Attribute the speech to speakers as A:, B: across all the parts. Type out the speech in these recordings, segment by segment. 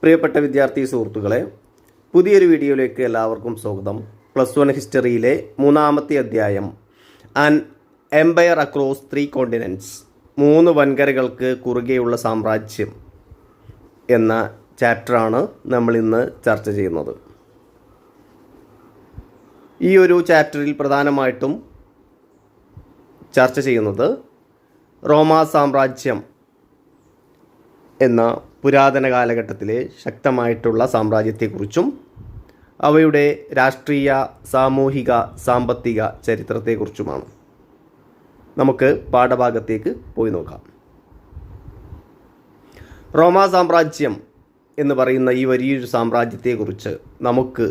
A: പ്രിയപ്പെട്ട വിദ്യാർത്ഥി സുഹൃത്തുക്കളെ, പുതിയൊരു വീഡിയോയിലേക്ക് എല്ലാവർക്കും സ്വാഗതം. +1 ഹിസ്റ്ററിയിലെ 3-ാമത്തെ അധ്യായം ആൻ എംപയർ അക്രോസ് 3 കോണ്ടിനെൻറ്റ്സ്, 3 വൻകരകൾക്ക് കുറുകെയുള്ള സാമ്രാജ്യം എന്ന ചാപ്റ്ററാണ് നമ്മൾ ഇന്ന് ചർച്ച ചെയ്യുന്നത്. ഈ ഒരു ചാപ്റ്ററിൽ പ്രധാനമായിട്ടും ചർച്ച ചെയ്യുന്നത് റോമാ സാമ്രാജ്യം എന്ന പുരാതന കാലഘട്ടത്തിലെ ശക്തമായിട്ടുള്ള സാമ്രാജ്യത്തെക്കുറിച്ചും അവയുടെ രാഷ്ട്രീയ, സാമൂഹിക, സാമ്പത്തിക ചരിത്രത്തെക്കുറിച്ചുമാണ്. നമുക്ക് പാഠഭാഗത്തേക്ക് പോയി നോക്കാം. റോമാ സാമ്രാജ്യം എന്ന് പറയുന്ന ഈ വലിയൊരു സാമ്രാജ്യത്തെക്കുറിച്ച് നമുക്ക്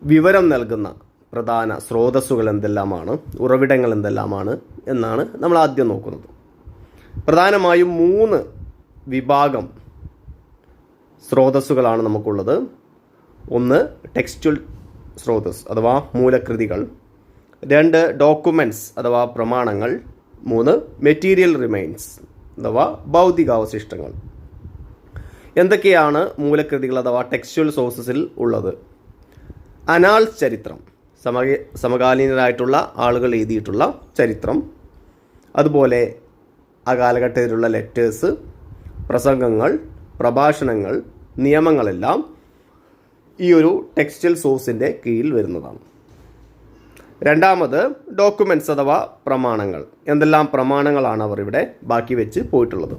A: വിവരം നൽകുന്ന പ്രധാന സ്രോതസ്സുകൾ എന്തെല്ലാമാണ്, ഉറവിടങ്ങൾ എന്തെല്ലാമാണ് എന്നാണ് നമ്മൾ ആദ്യം നോക്കുന്നത്. പ്രധാനമായും 3 വിഭാഗം സ്രോതസ്സുകളാണ് നമുക്കുള്ളത്. ഒന്ന് ടെക്സ്റ്റ്വൽ സ്രോതസ് അഥവാ മൂലകൃതികൾ, 2 ഡോക്യുമെൻറ്റ്സ് അഥവാ പ്രമാണങ്ങൾ, 3 മെറ്റീരിയൽ റിമൈൻസ് അഥവാ ഭൗതികാവശിഷ്ടങ്ങൾ. എന്തൊക്കെയാണ് മൂലകൃതികൾ അഥവാ ടെക്സ്റ്റ്വൽ സോഴ്സസിൽ ഉള്ളത്? അനാൾസ് ചരിത്രം, സമകാലീനരായിട്ടുള്ള ആളുകൾ എഴുതിയിട്ടുള്ള ചരിത്രം, അതുപോലെ ആ കാലഘട്ടത്തിലുള്ള ലെറ്റേഴ്സ്, പ്രസംഗങ്ങൾ, പ്രഭാഷണങ്ങൾ, നിയമങ്ങളെല്ലാം ഈ ഒരു ടെക്സ്റ്റൽ സോഴ്സിൻ്റെ കീഴിൽ വരുന്നതാണ്. രണ്ടാമത് ഡോക്യുമെൻറ്റ്സ് അഥവാ പ്രമാണങ്ങൾ. എന്തെല്ലാം പ്രമാണങ്ങളാണ് അവർ ഇവിടെ ബാക്കി വെച്ച് പോയിട്ടുള്ളത്?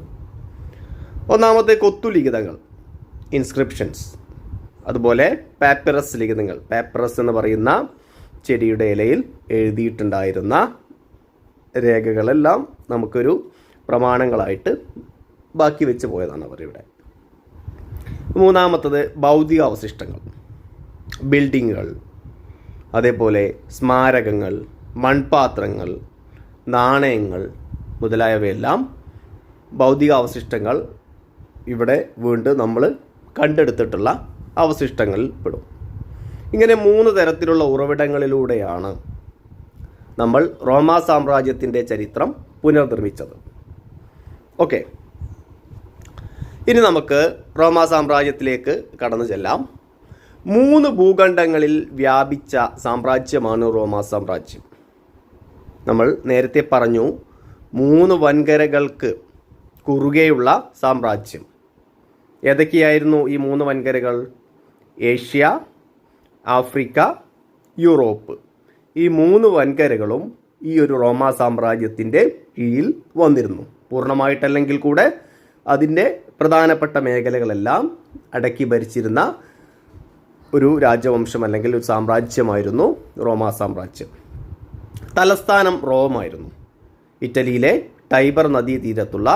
A: ഒന്നാമത്തെ കൊത്തുലിഖിതങ്ങൾ, ഇൻസ്ക്രിപ്ഷൻസ്, അതുപോലെ പാപ്പിറസ് ലിഖിതങ്ങൾ. പാപ്പിറസ് എന്ന് പറയുന്ന ചെടിയുടെ ഇലയിൽ എഴുതിയിട്ടുണ്ടായിരുന്ന രേഖകളെല്ലാം നമുക്കൊരു പ്രമാണങ്ങളായിട്ട് ബാക്കി വെച്ച് പോയതാണ് അവരിവിടെ. മൂന്നാമത്തത് ഭൗതിക അവശിഷ്ടങ്ങൾ, ബിൽഡിങ്ങുകൾ, അതേപോലെ സ്മാരകങ്ങൾ, മൺപാത്രങ്ങൾ, നാണയങ്ങൾ മുതലായവയെല്ലാം ഭൗതിക അവശിഷ്ടങ്ങൾ ഇവിടെ വീണ്ടും നമ്മൾ കണ്ടെടുത്തിട്ടുള്ള അവശിഷ്ടങ്ങളിൽ പെടും. ഇങ്ങനെ 3 തരത്തിലുള്ള ഉറവിടങ്ങളിലൂടെയാണ് നമ്മൾ റോമാ സാമ്രാജ്യത്തിൻ്റെ ചരിത്രം പുനർനിർമ്മിച്ചത്. ഓക്കെ, ഇനി നമുക്ക് റോമാ സാമ്രാജ്യത്തിലേക്ക് കടന്നു ചെല്ലാം. 3 ഭൂഖണ്ഡങ്ങളിൽ വ്യാപിച്ച സാമ്രാജ്യമാണ് റോമാ സാമ്രാജ്യം. നമ്മൾ നേരത്തെ പറഞ്ഞു 3 വൻകരകൾക്ക് കുറുകെയുള്ള സാമ്രാജ്യം. ഏതൊക്കെയായിരുന്നു ഈ 3 വൻകരകൾ? Asia, Africa, Europe. ഈ 3 വൻകരകളും ഈ ഒരു റോമാ സാമ്രാജ്യത്തിൻ്റെ കീഴിൽ വന്നിരുന്നു. പൂർണ്ണമായിട്ടല്ലെങ്കിൽ കൂടെ അതിൻ്റെ പ്രധാനപ്പെട്ട മേഖലകളെല്ലാം അടക്കി ഭരിച്ചിരുന്ന ഒരു രാജവംശം അല്ലെങ്കിൽ ഒരു സാമ്രാജ്യമായിരുന്നു റോമാ സാമ്രാജ്യം. തലസ്ഥാനം റോമായിരുന്നു. ഇറ്റലിയിലെ ടൈബർ നദീതീരത്തുള്ള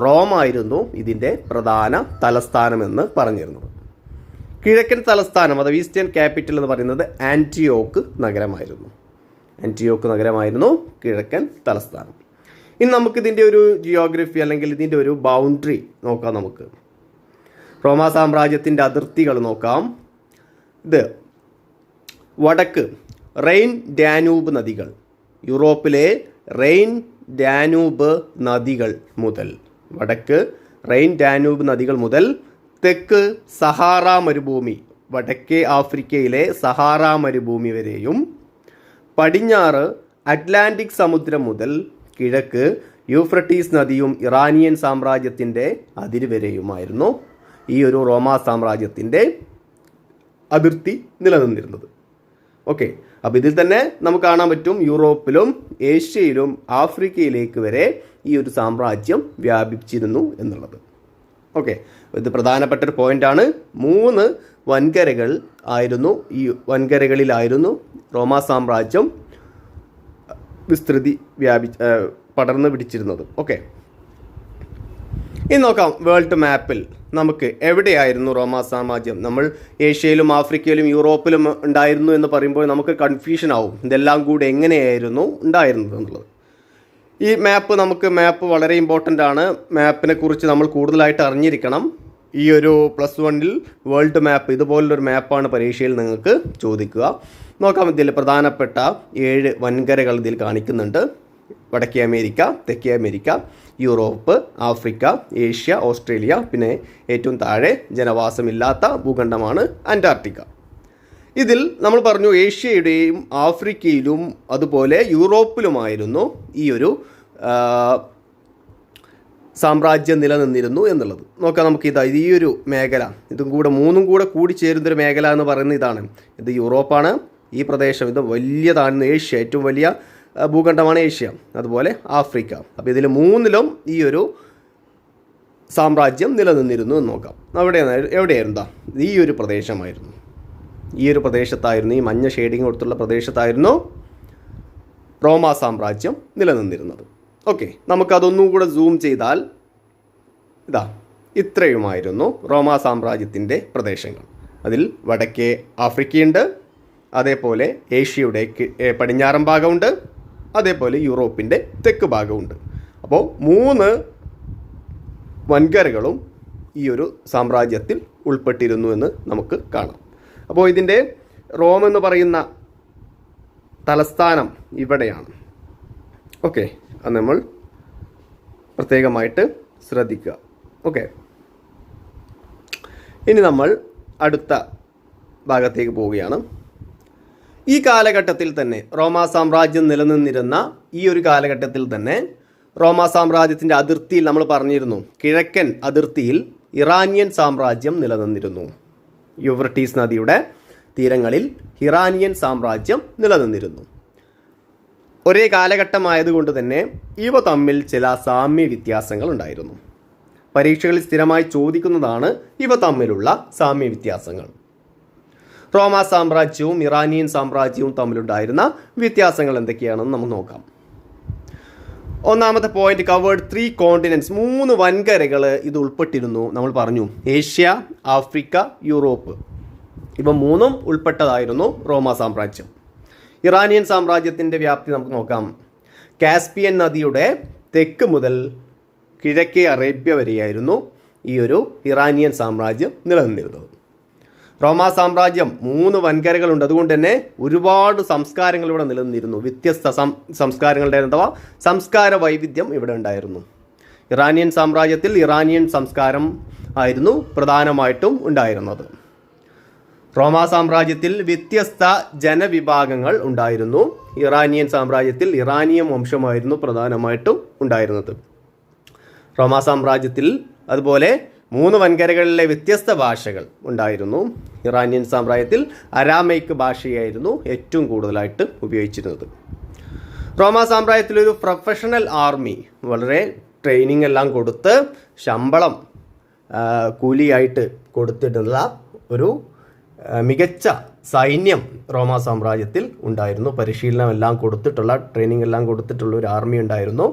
A: റോമായിരുന്നു ഇതിൻ്റെ പ്രധാന തലസ്ഥാനമെന്ന് പറഞ്ഞിരുന്നത്. കിഴക്കൻ തലസ്ഥാനം അഥവാ ഈസ്റ്റേൺ ക്യാപിറ്റൽ എന്ന് പറയുന്നത് ആൻറ്റിയോക്ക് നഗരമായിരുന്നു. ആൻറ്റിയോക്ക് നഗരമായിരുന്നു കിഴക്കൻ തലസ്ഥാനം. ഇനി നമുക്കിതിൻ്റെ ഒരു ജിയോഗ്രഫി അല്ലെങ്കിൽ ഇതിൻ്റെ ഒരു ബൗണ്ടറി നോക്കാം. നമുക്ക് റോമാ സാമ്രാജ്യത്തിൻ്റെ അതിർത്തികൾ നോക്കാം. ഇത് വടക്ക് റെയിൻ ഡാനൂബ് നദികൾ, യൂറോപ്പിലെ റെയിൻ ഡാനൂബ് നദികൾ മുതൽ, വടക്ക് റെയിൻ ഡാനൂബ് നദികൾ മുതൽ തെക്ക് സഹാറ മരുഭൂമി, വടക്കേ ആഫ്രിക്കയിലെ സഹാറ മരുഭൂമി വരെയും, പടിഞ്ഞാറ് അറ്റ്ലാന്റിക് സമുദ്രം മുതൽ കിഴക്ക് യൂഫ്രട്ടീസ് നദിയും ഇറാനിയൻ സാമ്രാജ്യത്തിൻ്റെ അതിര് വരെയുമായിരുന്നു ഈ ഒരു റോമാ സാമ്രാജ്യത്തിൻ്റെ അതിർത്തി നിലനിന്നിരുന്നത്. ഓക്കെ, അപ്പോൾ ഇതിൽ തന്നെ നമുക്ക് കാണാൻ പറ്റും യൂറോപ്പിലും ഏഷ്യയിലും ആഫ്രിക്കയിലേക്ക് വരെ ഈ ഒരു സാമ്രാജ്യം വ്യാപിച്ചിരുന്നു എന്നുള്ളത്. ഓക്കെ, ഇത് പ്രധാനപ്പെട്ട ഒരു പോയിൻ്റാണ്. 3 വൻകരകൾ ആയിരുന്നു, ഈ വൻകരകളിലായിരുന്നു റോമാ സാമ്രാജ്യം വിസ്തൃതി പടർന്നു പിടിച്ചിരുന്നത്. ഓക്കെ, ഇനി നോക്കാം വേൾഡ് മാപ്പിൽ നമുക്ക് എവിടെയായിരുന്നു റോമാ സാമ്രാജ്യം. നമ്മൾ ഏഷ്യയിലും ആഫ്രിക്കയിലും യൂറോപ്പിലും ഉണ്ടായിരുന്നു എന്ന് പറയുമ്പോൾ നമുക്ക് കൺഫ്യൂഷൻ ആവും, ഇതെല്ലാം കൂടി എങ്ങനെയായിരുന്നു ഉണ്ടായിരുന്നത് എന്നുള്ളത്. ഈ മാപ്പ് വളരെ ഇമ്പോർട്ടൻ്റ് ആണ്. മാപ്പിനെ കുറിച്ച് നമ്മൾ കൂടുതലായിട്ട് അറിഞ്ഞിരിക്കണം. ഈ ഒരു +1 വേൾഡ് മാപ്പ്, ഇതുപോലുള്ളൊരു മാപ്പാണ് പരീക്ഷയിൽ നിങ്ങൾക്ക് ചോദിക്കുക. നോക്കാം, ഇതിൽ പ്രധാനപ്പെട്ട 7 വൻകരകൾ ഇതിൽ കാണിക്കുന്നുണ്ട്. വടക്കേ അമേരിക്ക, തെക്കേ America, Europe, Africa, Asia, Australia, പിന്നെ ഏറ്റവും താഴെ ജനവാസമില്ലാത്ത ഭൂഖണ്ഡമാണ് അന്റാർട്ടിക്ക. ഇതിൽ നമ്മൾ പറഞ്ഞു ഏഷ്യയുടെയും ആഫ്രിക്കയിലും അതുപോലെ യൂറോപ്പിലുമായിരുന്നു ഈ ഒരു സാമ്രാജ്യം നിലനിന്നിരുന്നു എന്നുള്ളത്. നോക്കാം നമുക്ക്. ഈ ഒരു മേഖല, ഇതും കൂടെ മൂന്നും കൂടെ കൂടിച്ചേരുന്നൊരു മേഖല എന്ന് പറയുന്നത് ഇതാണ്. ഇത് യൂറോപ്പാണ്, ഈ പ്രദേശം ഇത് വലിയതാണ് ഏഷ്യ, ഏറ്റവും വലിയ ഭൂഖണ്ഡമാണ് ഏഷ്യ, അതുപോലെ ആഫ്രിക്ക. അപ്പോൾ ഇതിൽ മൂന്നിലും ഈ ഒരു സാമ്രാജ്യം നിലനിന്നിരുന്നു എന്ന് നോക്കാം. എവിടെയായിരുന്നു? ഈ ഒരു പ്രദേശമായിരുന്നു. ഈ ഒരു പ്രദേശത്തായിരുന്നു, ഈ മഞ്ഞ ഷെയ്ഡിങ് കൊടുത്തുള്ള പ്രദേശത്തായിരുന്നു റോമാ സാമ്രാജ്യം നിലനിന്നിരുന്നത്. ഓക്കെ, നമുക്കതൊന്നും കൂടെ സൂം ചെയ്താൽ ഇത്രയുമായിരുന്നു റോമാ സാമ്രാജ്യത്തിൻ്റെ പ്രദേശങ്ങൾ. അതിൽ വടക്കേ ആഫ്രിക്കയുണ്ട്, അതേപോലെ ഏഷ്യയുടെ പടിഞ്ഞാറൻ ഭാഗമുണ്ട്, അതേപോലെ യൂറോപ്പിൻ്റെ തെക്ക് ഭാഗമുണ്ട്. അപ്പോൾ 3 വൻകരകളും ഈ ഒരു സാമ്രാജ്യത്തിൽ ഉൾപ്പെട്ടിരുന്നു എന്ന് നമുക്ക് കാണാം. അപ്പോൾ ഇതിൻ്റെ റോം എന്ന് പറയുന്ന തലസ്ഥാനം ഇവിടെയാണ്. ഓക്കെ, അത് നമ്മൾ പ്രത്യേകമായിട്ട് ശ്രദ്ധിക്കുക. ഓക്കെ, ഇനി നമ്മൾ അടുത്ത ഭാഗത്തേക്ക് പോവുകയാണ്. ഈ കാലഘട്ടത്തിൽ തന്നെ റോമാ സാമ്രാജ്യം നിലനിന്നിരുന്ന ഈ ഒരു കാലഘട്ടത്തിൽ തന്നെ റോമാ സാമ്രാജ്യത്തിൻ്റെ അതിർത്തിയിൽ നമ്മൾ പറഞ്ഞിരുന്നു, കിഴക്കൻ അതിർത്തിയിൽ ഇറാനിയൻ സാമ്രാജ്യം നിലനിന്നിരുന്നു. യൂഫ്രട്ടീസ് നദിയുടെ തീരങ്ങളിൽ ഇറാനിയൻ സാമ്രാജ്യം നിലനിന്നിരുന്നു. ഒരേ കാലഘട്ടമായതുകൊണ്ട് തന്നെ ഇവ തമ്മിൽ ചില സാമ്യ വ്യത്യാസങ്ങൾ ഉണ്ടായിരുന്നു. പരീക്ഷകളിൽ സ്ഥിരമായി ചോദിക്കുന്നതാണ് ഇവ തമ്മിലുള്ള സാമ്യ വ്യത്യാസങ്ങൾ. റോമാ സാമ്രാജ്യവും ഇറാനിയൻ സാമ്രാജ്യവും തമ്മിലുണ്ടായിരുന്ന വ്യത്യാസങ്ങൾ എന്തൊക്കെയാണെന്ന് നമുക്ക് നോക്കാം. ഒന്നാമത്തെ പോയിന്റ്, കവേർഡ് 3 കോണ്ടിനെന്റ്സ്. 3 വൻകരകൾ ഇത് ഉൾപ്പെട്ടിരുന്നു. നമ്മൾ പറഞ്ഞു ഏഷ്യ, ആഫ്രിക്ക, യൂറോപ്പ്, ഇവ 3ഉം ഉൾപ്പെട്ടതായിരുന്നു റോമാ സാമ്രാജ്യം. ഇറാനിയൻ സാമ്രാജ്യത്തിൻ്റെ വ്യാപ്തി നമുക്ക് നോക്കാം. കാസ്പിയൻ നദിയുടെ തെക്ക് മുതൽ കിഴക്കേ അറേബ്യ വരെയായിരുന്നു ഈ ഒരു ഇറാനിയൻ സാമ്രാജ്യം നിലനിന്നിരുന്നത്. റോമാ സാമ്രാജ്യം 3 വൻകരകളുണ്ട്, അതുകൊണ്ട് തന്നെ ഒരുപാട് സംസ്കാരങ്ങൾ ഇവിടെ നിലനിന്നിരുന്നു. വ്യത്യസ്ത സംസ്കാരങ്ങളുടെ അഥവാ സംസ്കാര വൈവിധ്യം ഇവിടെ ഉണ്ടായിരുന്നു. ഇറാനിയൻ സാമ്രാജ്യത്തിൽ ഇറാനിയൻ സംസ്കാരം ആയിരുന്നു പ്രധാനമായിട്ടും ഉണ്ടായിരുന്നത്. റോമാ സാമ്രാജ്യത്തിൽ വ്യത്യസ്ത ജനവിഭാഗങ്ങൾ ഉണ്ടായിരുന്നു. ഇറാനിയൻ സാമ്രാജ്യത്തിൽ ഇറാനിയൻ വംശമായിരുന്നു പ്രധാനമായിട്ടും ഉണ്ടായിരുന്നത്. റോമാ സാമ്രാജ്യത്തിൽ അതുപോലെ 3 വൻകരകളിലെ വ്യത്യസ്ത ഭാഷകൾ ഉണ്ടായിരുന്നു. ഇറാനിയൻ സാമ്രാജ്യത്തിൽ അരാമൈക്ക് ഭാഷയായിരുന്നു ഏറ്റവും കൂടുതലായിട്ട് ഉപയോഗിച്ചിരുന്നത്. റോമാ സാമ്രാജ്യത്തിൽ ഒരു പ്രൊഫഷണൽ ആർമി, വളരെ ട്രെയിനിങ് എല്ലാം കൊടുത്ത് ശമ്പളം കൂലിയായിട്ട് കൊടുത്തിട്ടുള്ള ഒരു മികച്ച സൈന്യം റോമാ സാമ്രാജ്യത്തിൽ ഉണ്ടായിരുന്നു. പരിശീലനം എല്ലാം കൊടുത്തിട്ടുള്ള, ട്രെയിനിങ് എല്ലാം കൊടുത്തിട്ടുള്ള ഒരു ആർമി ഉണ്ടായിരുന്നു.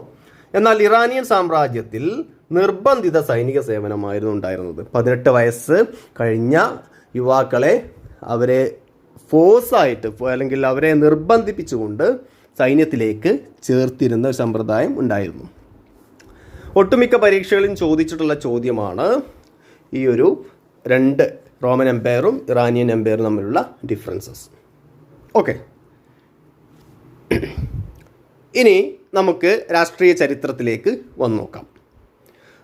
A: എന്നാൽ ഇറാനിയൻ സാമ്രാജ്യത്തിൽ നിർബന്ധിത സൈനിക സേവനമായിരുന്നു ഉണ്ടായിരുന്നത്. 18 വയസ്സ് കഴിഞ്ഞ യുവാക്കളെ അവരെ ഫോഴ്സായിട്ട് അല്ലെങ്കിൽ അവരെ നിർബന്ധിപ്പിച്ചുകൊണ്ട് സൈന്യത്തിലേക്ക് ചേർത്തിരുന്ന ഒരു സമ്പ്രദായം ഉണ്ടായിരുന്നു. ഒട്ടുമിക്ക പരീക്ഷകളിലും ചോദിച്ചിട്ടുള്ള ചോദ്യമാണ് ഈ ഒരു 2 റോമൻ എംപയറും ഇറാനിയൻ എംപയറും തമ്മിലുള്ള ഡിഫറൻസസ്. ഓക്കെ, ഇനി നമുക്ക് രാഷ്ട്രീയ ചരിത്രത്തിലേക്ക് വന്നു നോക്കാം.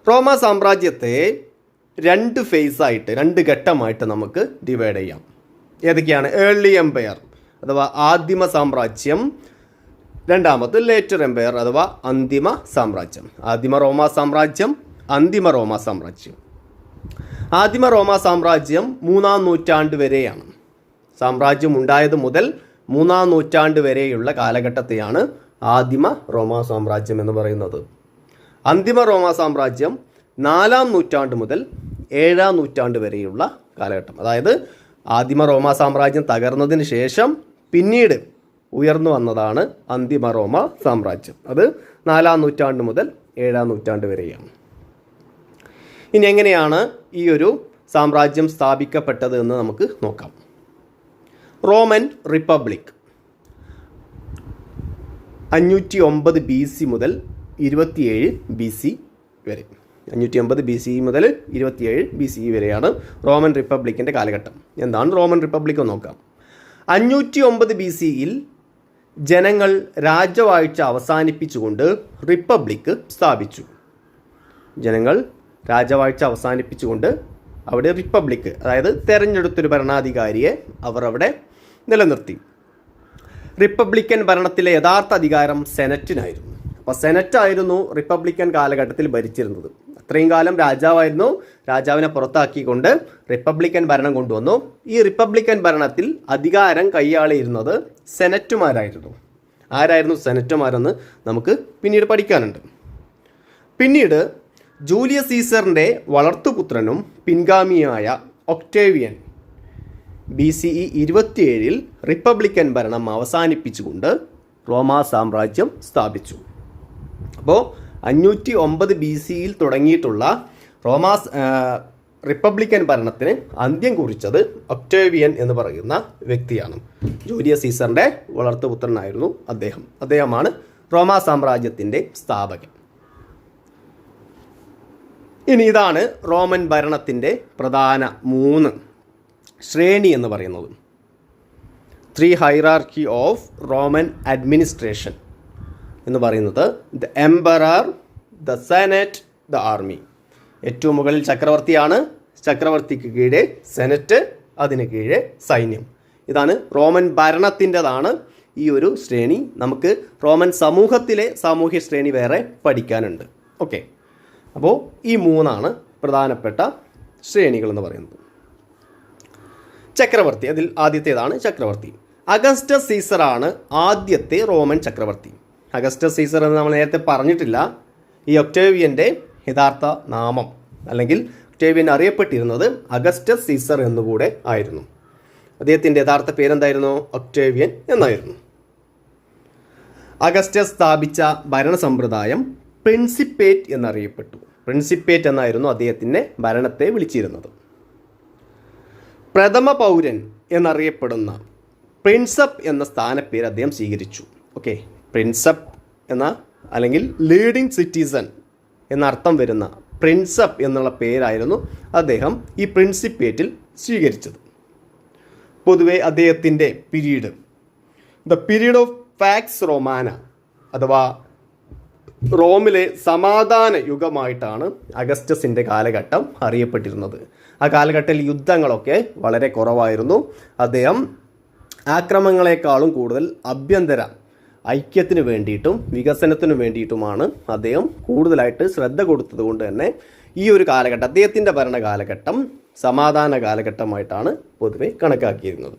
A: റോമാ സാമ്രാജ്യത്തെ 2 ഫേസായിട്ട് 2 ഘട്ടമായിട്ട് നമുക്ക് ഡിവൈഡ് ചെയ്യാം. ഏതൊക്കെയാണ്? ഏർലി എംപയർ അഥവാ ആദിമ സാമ്രാജ്യം, രണ്ടാമത് ലേറ്റർ എംപയർ അഥവാ അന്തിമ സാമ്രാജ്യം. ആദിമ റോമാ സാമ്രാജ്യം, അന്തിമ റോമാ സാമ്രാജ്യം. ആദിമ റോമാ സാമ്രാജ്യം 3-ാം നൂറ്റാണ്ട് വരെയാണ്. സാമ്രാജ്യം ഉണ്ടായത് മുതൽ 3-ാം നൂറ്റാണ്ട് വരെയുള്ള കാലഘട്ടത്തെയാണ് ആദിമ റോമാ സാമ്രാജ്യം എന്ന് പറയുന്നത്. അന്തിമ റോമാ സാമ്രാജ്യം 4-ാം നൂറ്റാണ്ട് മുതൽ 7-ാം നൂറ്റാണ്ട് വരെയുള്ള കാലഘട്ടം. അതായത് ആദിമ റോമാ സാമ്രാജ്യം തകർന്നതിന് ശേഷം പിന്നീട് ഉയർന്നു വന്നതാണ് അന്തിമ റോമാ സാമ്രാജ്യം. അത് 4-ാം നൂറ്റാണ്ട് മുതൽ 7-ാം നൂറ്റാണ്ട് വരെയാണ്. ഇനി എങ്ങനെയാണ് ഈ ഒരു സാമ്രാജ്യം സ്ഥാപിക്കപ്പെട്ടത് എന്ന് നമുക്ക് നോക്കാം. റോമൻ റിപ്പബ്ലിക് 509 BC മുതൽ 27 BC വരെ. 550 BC മുതൽ 27 BC വരെയാണ് റോമൻ റിപ്പബ്ലിക്കിൻ്റെ കാലഘട്ടം. എന്താണ് റോമൻ റിപ്പബ്ലിക് എന്ന് നോക്കാം. 509 BCയിൽ ജനങ്ങൾ രാജവാഴ്ച അവസാനിപ്പിച്ചുകൊണ്ട് റിപ്പബ്ലിക്ക് സ്ഥാപിച്ചു. ജനങ്ങൾ രാജവാഴ്ച അവസാനിപ്പിച്ചുകൊണ്ട് അവിടെ റിപ്പബ്ലിക്ക്, അതായത് തെരഞ്ഞെടുത്തൊരു ഭരണാധികാരിയെ അവർ അവിടെ നിലനിർത്തി. റിപ്പബ്ലിക്കൻ ഭരണത്തിലെ യഥാർത്ഥ അധികാരം സെനറ്റിനായിരുന്നു. അപ്പോൾ സെനറ്റായിരുന്നു റിപ്പബ്ലിക്കൻ കാലഘട്ടത്തിൽ ഭരിച്ചിരുന്നത്. അത്രയും കാലം രാജാവായിരുന്നു. രാജാവിനെ പുറത്താക്കിക്കൊണ്ട് റിപ്പബ്ലിക്കൻ ഭരണം കൊണ്ടുവന്നു. ഈ റിപ്പബ്ലിക്കൻ ഭരണത്തിൽ അധികാരം കൈയാളിയിരുന്നത് സെനറ്റുമാരായിരുന്നു. ആരായിരുന്നു സെനറ്റുമാരെന്ന് നമുക്ക് പിന്നീട് പഠിക്കാനുണ്ട്. പിന്നീട് ജൂലിയസ് സീസറിൻ്റെ വളർത്തുപുത്രനും പിൻഗാമിയായ ഒക്ടേവിയൻ BCE 27 റിപ്പബ്ലിക്കൻ ഭരണം അവസാനിപ്പിച്ചുകൊണ്ട് റോമാ സാമ്രാജ്യം സ്ഥാപിച്ചു. അപ്പോൾ 509 BCE തുടങ്ങിയിട്ടുള്ള റിപ്പബ്ലിക്കൻ ഭരണത്തിന് അന്ത്യം കുറിച്ചത് ഒക്ടേവിയൻ എന്ന് പറയുന്ന വ്യക്തിയാണ്. ജൂലിയസ് സീസറിൻ്റെ വളർത്തുപുത്രനായിരുന്നു അദ്ദേഹമാണ് റോമാ സാമ്രാജ്യത്തിൻ്റെ സ്ഥാപകൻ. ഇനി ഇതാണ് റോമൻ ഭരണത്തിൻ്റെ പ്രധാന 3 ശ്രേണി എന്ന് പറയുന്നത്. 3 ഹൈറാർക്കി ഓഫ് റോമൻ അഡ്മിനിസ്ട്രേഷൻ എന്ന് പറയുന്നത് the emperor, the senate, the army. ഏറ്റവും മുകളിൽ ചക്രവർത്തിയാണ്. ചക്രവർത്തിക്ക് കീഴെ സെനറ്റ്, അതിന് കീഴെ സൈന്യം. ഇതാണ് റോമൻ ഭരണത്തിൻ്റെതാണ് ഈ ഒരു ശ്രേണി. നമുക്ക് റോമൻ സമൂഹത്തിലെ സാമൂഹ്യ ശ്രേണി വേറെ പഠിക്കാനുണ്ട്. ഓക്കെ, അപ്പോൾ ഈ 3 പ്രധാനപ്പെട്ട ശ്രേണികൾ എന്ന് പറയുന്നത്. ചക്രവർത്തി, അതിൽ ആദ്യത്തേതാണ് ചക്രവർത്തി. അഗസ്റ്റസ് സീസറാണ് ആദ്യത്തെ റോമൻ ചക്രവർത്തി. അഗസ്റ്റസ് സീസർ എന്ന് നമ്മൾ നേരത്തെ പറഞ്ഞിട്ടില്ല. ഈ ഒക്ടേവിയൻ്റെ യഥാർത്ഥ നാമം, അല്ലെങ്കിൽ ഒക്ടേവിയൻ അറിയപ്പെട്ടിരുന്നത് അഗസ്റ്റസ് സീസർ എന്നുകൂടെ ആയിരുന്നു. അദ്ദേഹത്തിൻ്റെ യഥാർത്ഥ പേരെന്തായിരുന്നു? ഒക്ടേവിയൻ എന്നായിരുന്നു. അഗസ്റ്റസ് സ്ഥാപിച്ച ഭരണ സമ്പ്രദായം പ്രിൻസിപ്പേറ്റ് എന്നറിയപ്പെട്ടു. പ്രിൻസിപ്പേറ്റ് എന്നായിരുന്നു അദ്ദേഹത്തിൻ്റെ ഭരണത്തെ വിളിച്ചിരുന്നത്. പ്രഥമ പൗരൻ എന്നറിയപ്പെടുന്ന പ്രിൻസപ്പ് എന്ന സ്ഥാനപ്പേര് അദ്ദേഹം സ്വീകരിച്ചു. ഓക്കെ, പ്രിൻസപ്പ് എന്ന അല്ലെങ്കിൽ ലീഡിംഗ് സിറ്റിസൺ എന്നർത്ഥം വരുന്ന പ്രിൻസപ്പ് എന്നുള്ള പേരായിരുന്നു അദ്ദേഹം ഈ പ്രിൻസിപ്പേറ്റിൽ സ്വീകരിച്ചത്. പൊതുവെ അദ്ദേഹത്തിൻ്റെ period the period of Pax Romana അഥവാ റോമിലെ സമാധാന യുഗമായിട്ടാണ് അഗസ്റ്റസിൻ്റെ കാലഘട്ടം അറിയപ്പെട്ടിരുന്നത്. ആ കാലഘട്ടത്തിൽ യുദ്ധങ്ങളൊക്കെ വളരെ കുറവായിരുന്നു. അദ്ദേഹം ആക്രമണങ്ങളെക്കാളും കൂടുതൽ ആഭ്യന്തര ഐക്യത്തിന് വേണ്ടിയിട്ടും വികസനത്തിന് വേണ്ടിയിട്ടുമാണ് അദ്ദേഹം കൂടുതലായിട്ട് ശ്രദ്ധ കൊടുത്തത് കൊണ്ട് തന്നെ ഈ ഒരു കാലഘട്ടം, അദ്ദേഹത്തിൻ്റെ ഭരണകാലഘട്ടം സമാധാന കാലഘട്ടമായിട്ടാണ് പൊതുവെ കണക്കാക്കിയിരുന്നത്.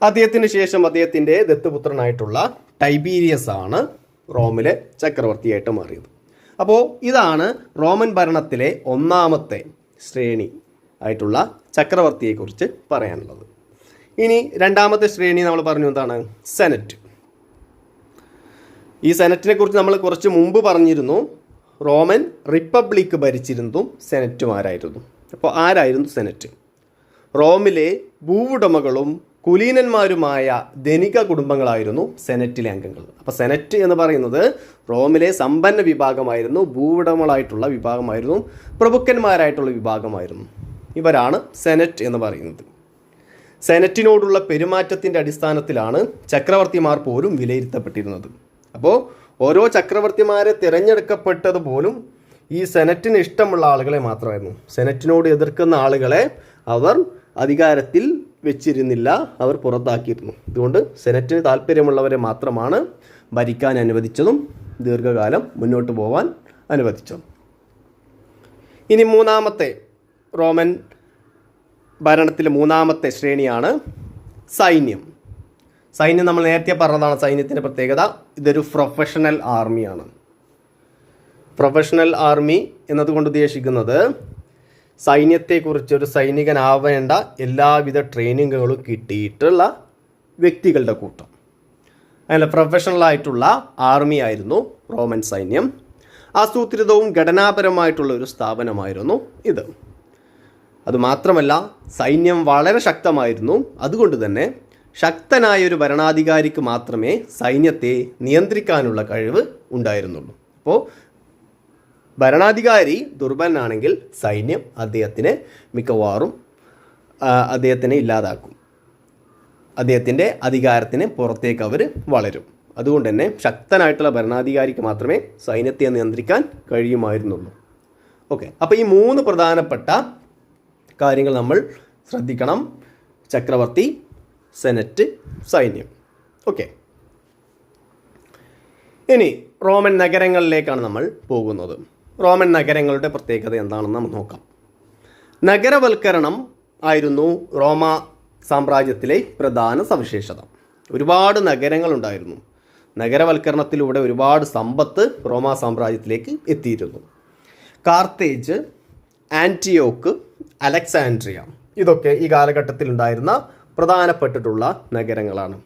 A: അദ്ദേഹത്തിന് ശേഷം അദ്ദേഹത്തിൻ്റെ ദത്തുപുത്രനായിട്ടുള്ള ടൈബീരിയസ് ആണ് റോമിലെ ചക്രവർത്തിയായിട്ട് മാറിയത്. അപ്പോൾ ഇതാണ് റോമൻ ഭരണത്തിലെ 1ാമത്തെ ശ്രേണി ആയിട്ടുള്ള ചക്രവർത്തിയെക്കുറിച്ച് പറയാനുള്ളത്. ഇനി 2ാമത്തെ ശ്രേണി നമ്മൾ പറഞ്ഞു എന്താണ്? സെനറ്റ്. ഈ സെനറ്റിനെ കുറിച്ച് നമ്മൾ കുറച്ച് മുമ്പ് പറഞ്ഞിരുന്നു. റോമൻ റിപ്പബ്ലിക്ക് ഭരിച്ചിരുന്നതും സെനറ്റുമാരായിരുന്നു. അപ്പോൾ ആരായിരുന്നു സെനറ്റ്? റോമിലെ ഭൂവുടമകളും കുലീനന്മാരുമായ ധനിക കുടുംബങ്ങളായിരുന്നു സെനറ്റിലെ അംഗങ്ങൾ. അപ്പോൾ സെനറ്റ് എന്ന് പറയുന്നത് റോമിലെ സമ്പന്ന വിഭാഗമായിരുന്നു, ഭൂവുടമകളായിട്ടുള്ള വിഭാഗമായിരുന്നു, പ്രഭുക്കന്മാരായിട്ടുള്ള വിഭാഗമായിരുന്നു. ഇവരാണ് സെനറ്റ് എന്ന് പറയുന്നത്. സെനറ്റിനോടുള്ള പെരുമാറ്റത്തിൻ്റെ അടിസ്ഥാനത്തിലാണ് ചക്രവർത്തിമാർ പോലും വിലയിരുത്തപ്പെട്ടിരുന്നത്. അപ്പോൾ ഓരോ ചക്രവർത്തിമാരെ തിരഞ്ഞെടുക്കപ്പെട്ടത് പോലും ഈ സെനറ്റിന് ഇഷ്ടമുള്ള ആളുകളെ മാത്രമായിരുന്നു. സെനറ്റിനോട് എതിർക്കുന്ന ആളുകളെ അവർ അധികാരത്തിൽ വെച്ചിരുന്നില്ല, അവർ പുറത്താക്കിയിരുന്നു. ഇതുകൊണ്ട് സെനറ്റിന് താല്പര്യമുള്ളവരെ മാത്രമാണ് ഭരിക്കാൻ അനുവദിച്ചതും ദീർഘകാലം മുന്നോട്ട് പോകാൻ അനുവദിച്ചതും. ഇനി 3ാമത്തെ റോമൻ ഭരണത്തിലെ 3ാമത്തെ ശ്രേണിയാണ് സൈന്യം. സൈന്യം നമ്മൾ നേരത്തെ പറഞ്ഞതാണ് സൈന്യത്തിൻ്റെ പ്രത്യേകത. ഇതൊരു പ്രൊഫഷണൽ ആർമിയാണ്. പ്രൊഫഷണൽ ആർമി എന്നതുകൊണ്ട് ഉദ്ദേശിക്കുന്നത് സൈന്യത്തെക്കുറിച്ച് ഒരു സൈനികനാവേണ്ട എല്ലാവിധ ട്രെയിനിങ്ങുകളും കിട്ടിയിട്ടുള്ള വ്യക്തികളുടെ കൂട്ടം. അങ്ങനെ പ്രൊഫഷണലായിട്ടുള്ള ആർമി ആയിരുന്നു റോമൻ സൈന്യം. ആസൂത്രിതവും ഘടനാപരമായിട്ടുള്ള ഒരു സ്ഥാപനമായിരുന്നു ഇത്. അതുമാത്രമല്ല സൈന്യം വളരെ ശക്തമായിരുന്നു. അതുകൊണ്ട് തന്നെ ശക്തനായ ഒരു ഭരണാധികാരിക്ക് മാത്രമേ സൈന്യത്തെ നിയന്ത്രിക്കാനുള്ള കഴിവ് ഉണ്ടായിരുന്നുള്ളൂ. അപ്പോൾ ഭരണാധികാരി ദുർബലനാണെങ്കിൽ സൈന്യം അദ്ദേഹത്തിനെ മിക്കവാറും അദ്ദേഹത്തിനെ ഇല്ലാതാക്കും. അദ്ദേഹത്തിൻ്റെ അധികാരത്തിന് പുറത്തേക്ക് അവർ വളരും. അതുകൊണ്ട് തന്നെ ശക്തനായിട്ടുള്ള ഭരണാധികാരിക്ക് മാത്രമേ സൈന്യത്തെ നിയന്ത്രിക്കാൻ കഴിയുമായിരുന്നുള്ളൂ. ഓക്കെ, അപ്പോൾ ഈ 3 പ്രധാനപ്പെട്ട കാര്യങ്ങൾ നമ്മൾ ശ്രദ്ധിക്കണം: ചക്രവർത്തി, സെനറ്റ്, സൈന്യം. ഓക്കെ, ഇനി റോമൻ നഗരങ്ങളിലേക്കാണ് നമ്മൾ പോകുന്നത്. റോമൻ നഗരങ്ങളുടെ പ്രത്യേകത എന്താണെന്ന് നമുക്ക് നോക്കാം. നഗരവൽക്കരണം ആയിരുന്നു റോമ സാമ്രാജ്യത്തിലെ പ്രധാന സവിശേഷത. ഒരുപാട് നഗരങ്ങളുണ്ടായിരുന്നു. നഗരവൽക്കരണത്തിലൂടെ ഒരുപാട് സമ്പത്ത് റോമ സാമ്രാജ്യത്തിലേക്ക് എത്തിയിരുന്നു. കാർത്തേജ്, ആൻറ്റിയോക്ക്, അലക്സാൻഡ്രിയ ഇതൊക്കെ ഈ കാലഘട്ടത്തിൽ ഉണ്ടായിരുന്ന പ്രധാനപ്പെട്ടിട്ടുള്ള നഗരങ്ങളാണ്.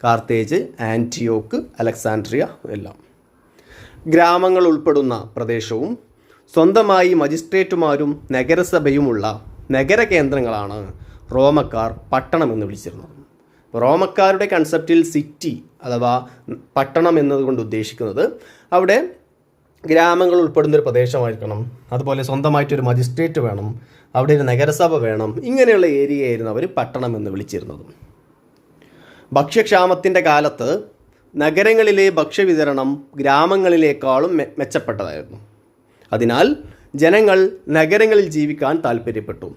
A: കാർത്തേജ്, ആൻറ്റിയോക്ക്, അലക്സാൻഡ്രിയ എല്ലാം. ഗ്രാമങ്ങൾ ഉൾപ്പെടുന്ന പ്രദേശവും സ്വന്തമായി മജിസ്ട്രേറ്റുമാരും നഗരസഭയുമുള്ള നഗര കേന്ദ്രങ്ങളാണ് റോമക്കാർ പട്ടണം എന്ന് വിളിച്ചിരുന്നത്. റോമക്കാരുടെ കൺസെപ്റ്റിൽ സിറ്റി അഥവാ പട്ടണം എന്നതുകൊണ്ട് ഉദ്ദേശിക്കുന്നത് അവിടെ ഗ്രാമങ്ങൾ ഉൾപ്പെടുന്നൊരു പ്രദേശമായിരിക്കണം, അതുപോലെ സ്വന്തമായിട്ടൊരു മജിസ്ട്രേറ്റ് വേണം, അവിടെ ഒരു നഗരസഭ വേണം. ഇങ്ങനെയുള്ള ഏരിയയായിരുന്നു അവർ പട്ടണം എന്ന് വിളിച്ചിരുന്നത്. ഭക്ഷ്യക്ഷാമത്തിൻ്റെ കാലത്ത് നഗരങ്ങളിലെ ഭക്ഷ്യവിതരണം ഗ്രാമങ്ങളിലേക്കാളും മെച്ചപ്പെട്ടതായിരുന്നു. അതിനാൽ ജനങ്ങൾ നഗരങ്ങളിൽ ജീവിക്കാൻ താല്പര്യപ്പെട്ടു.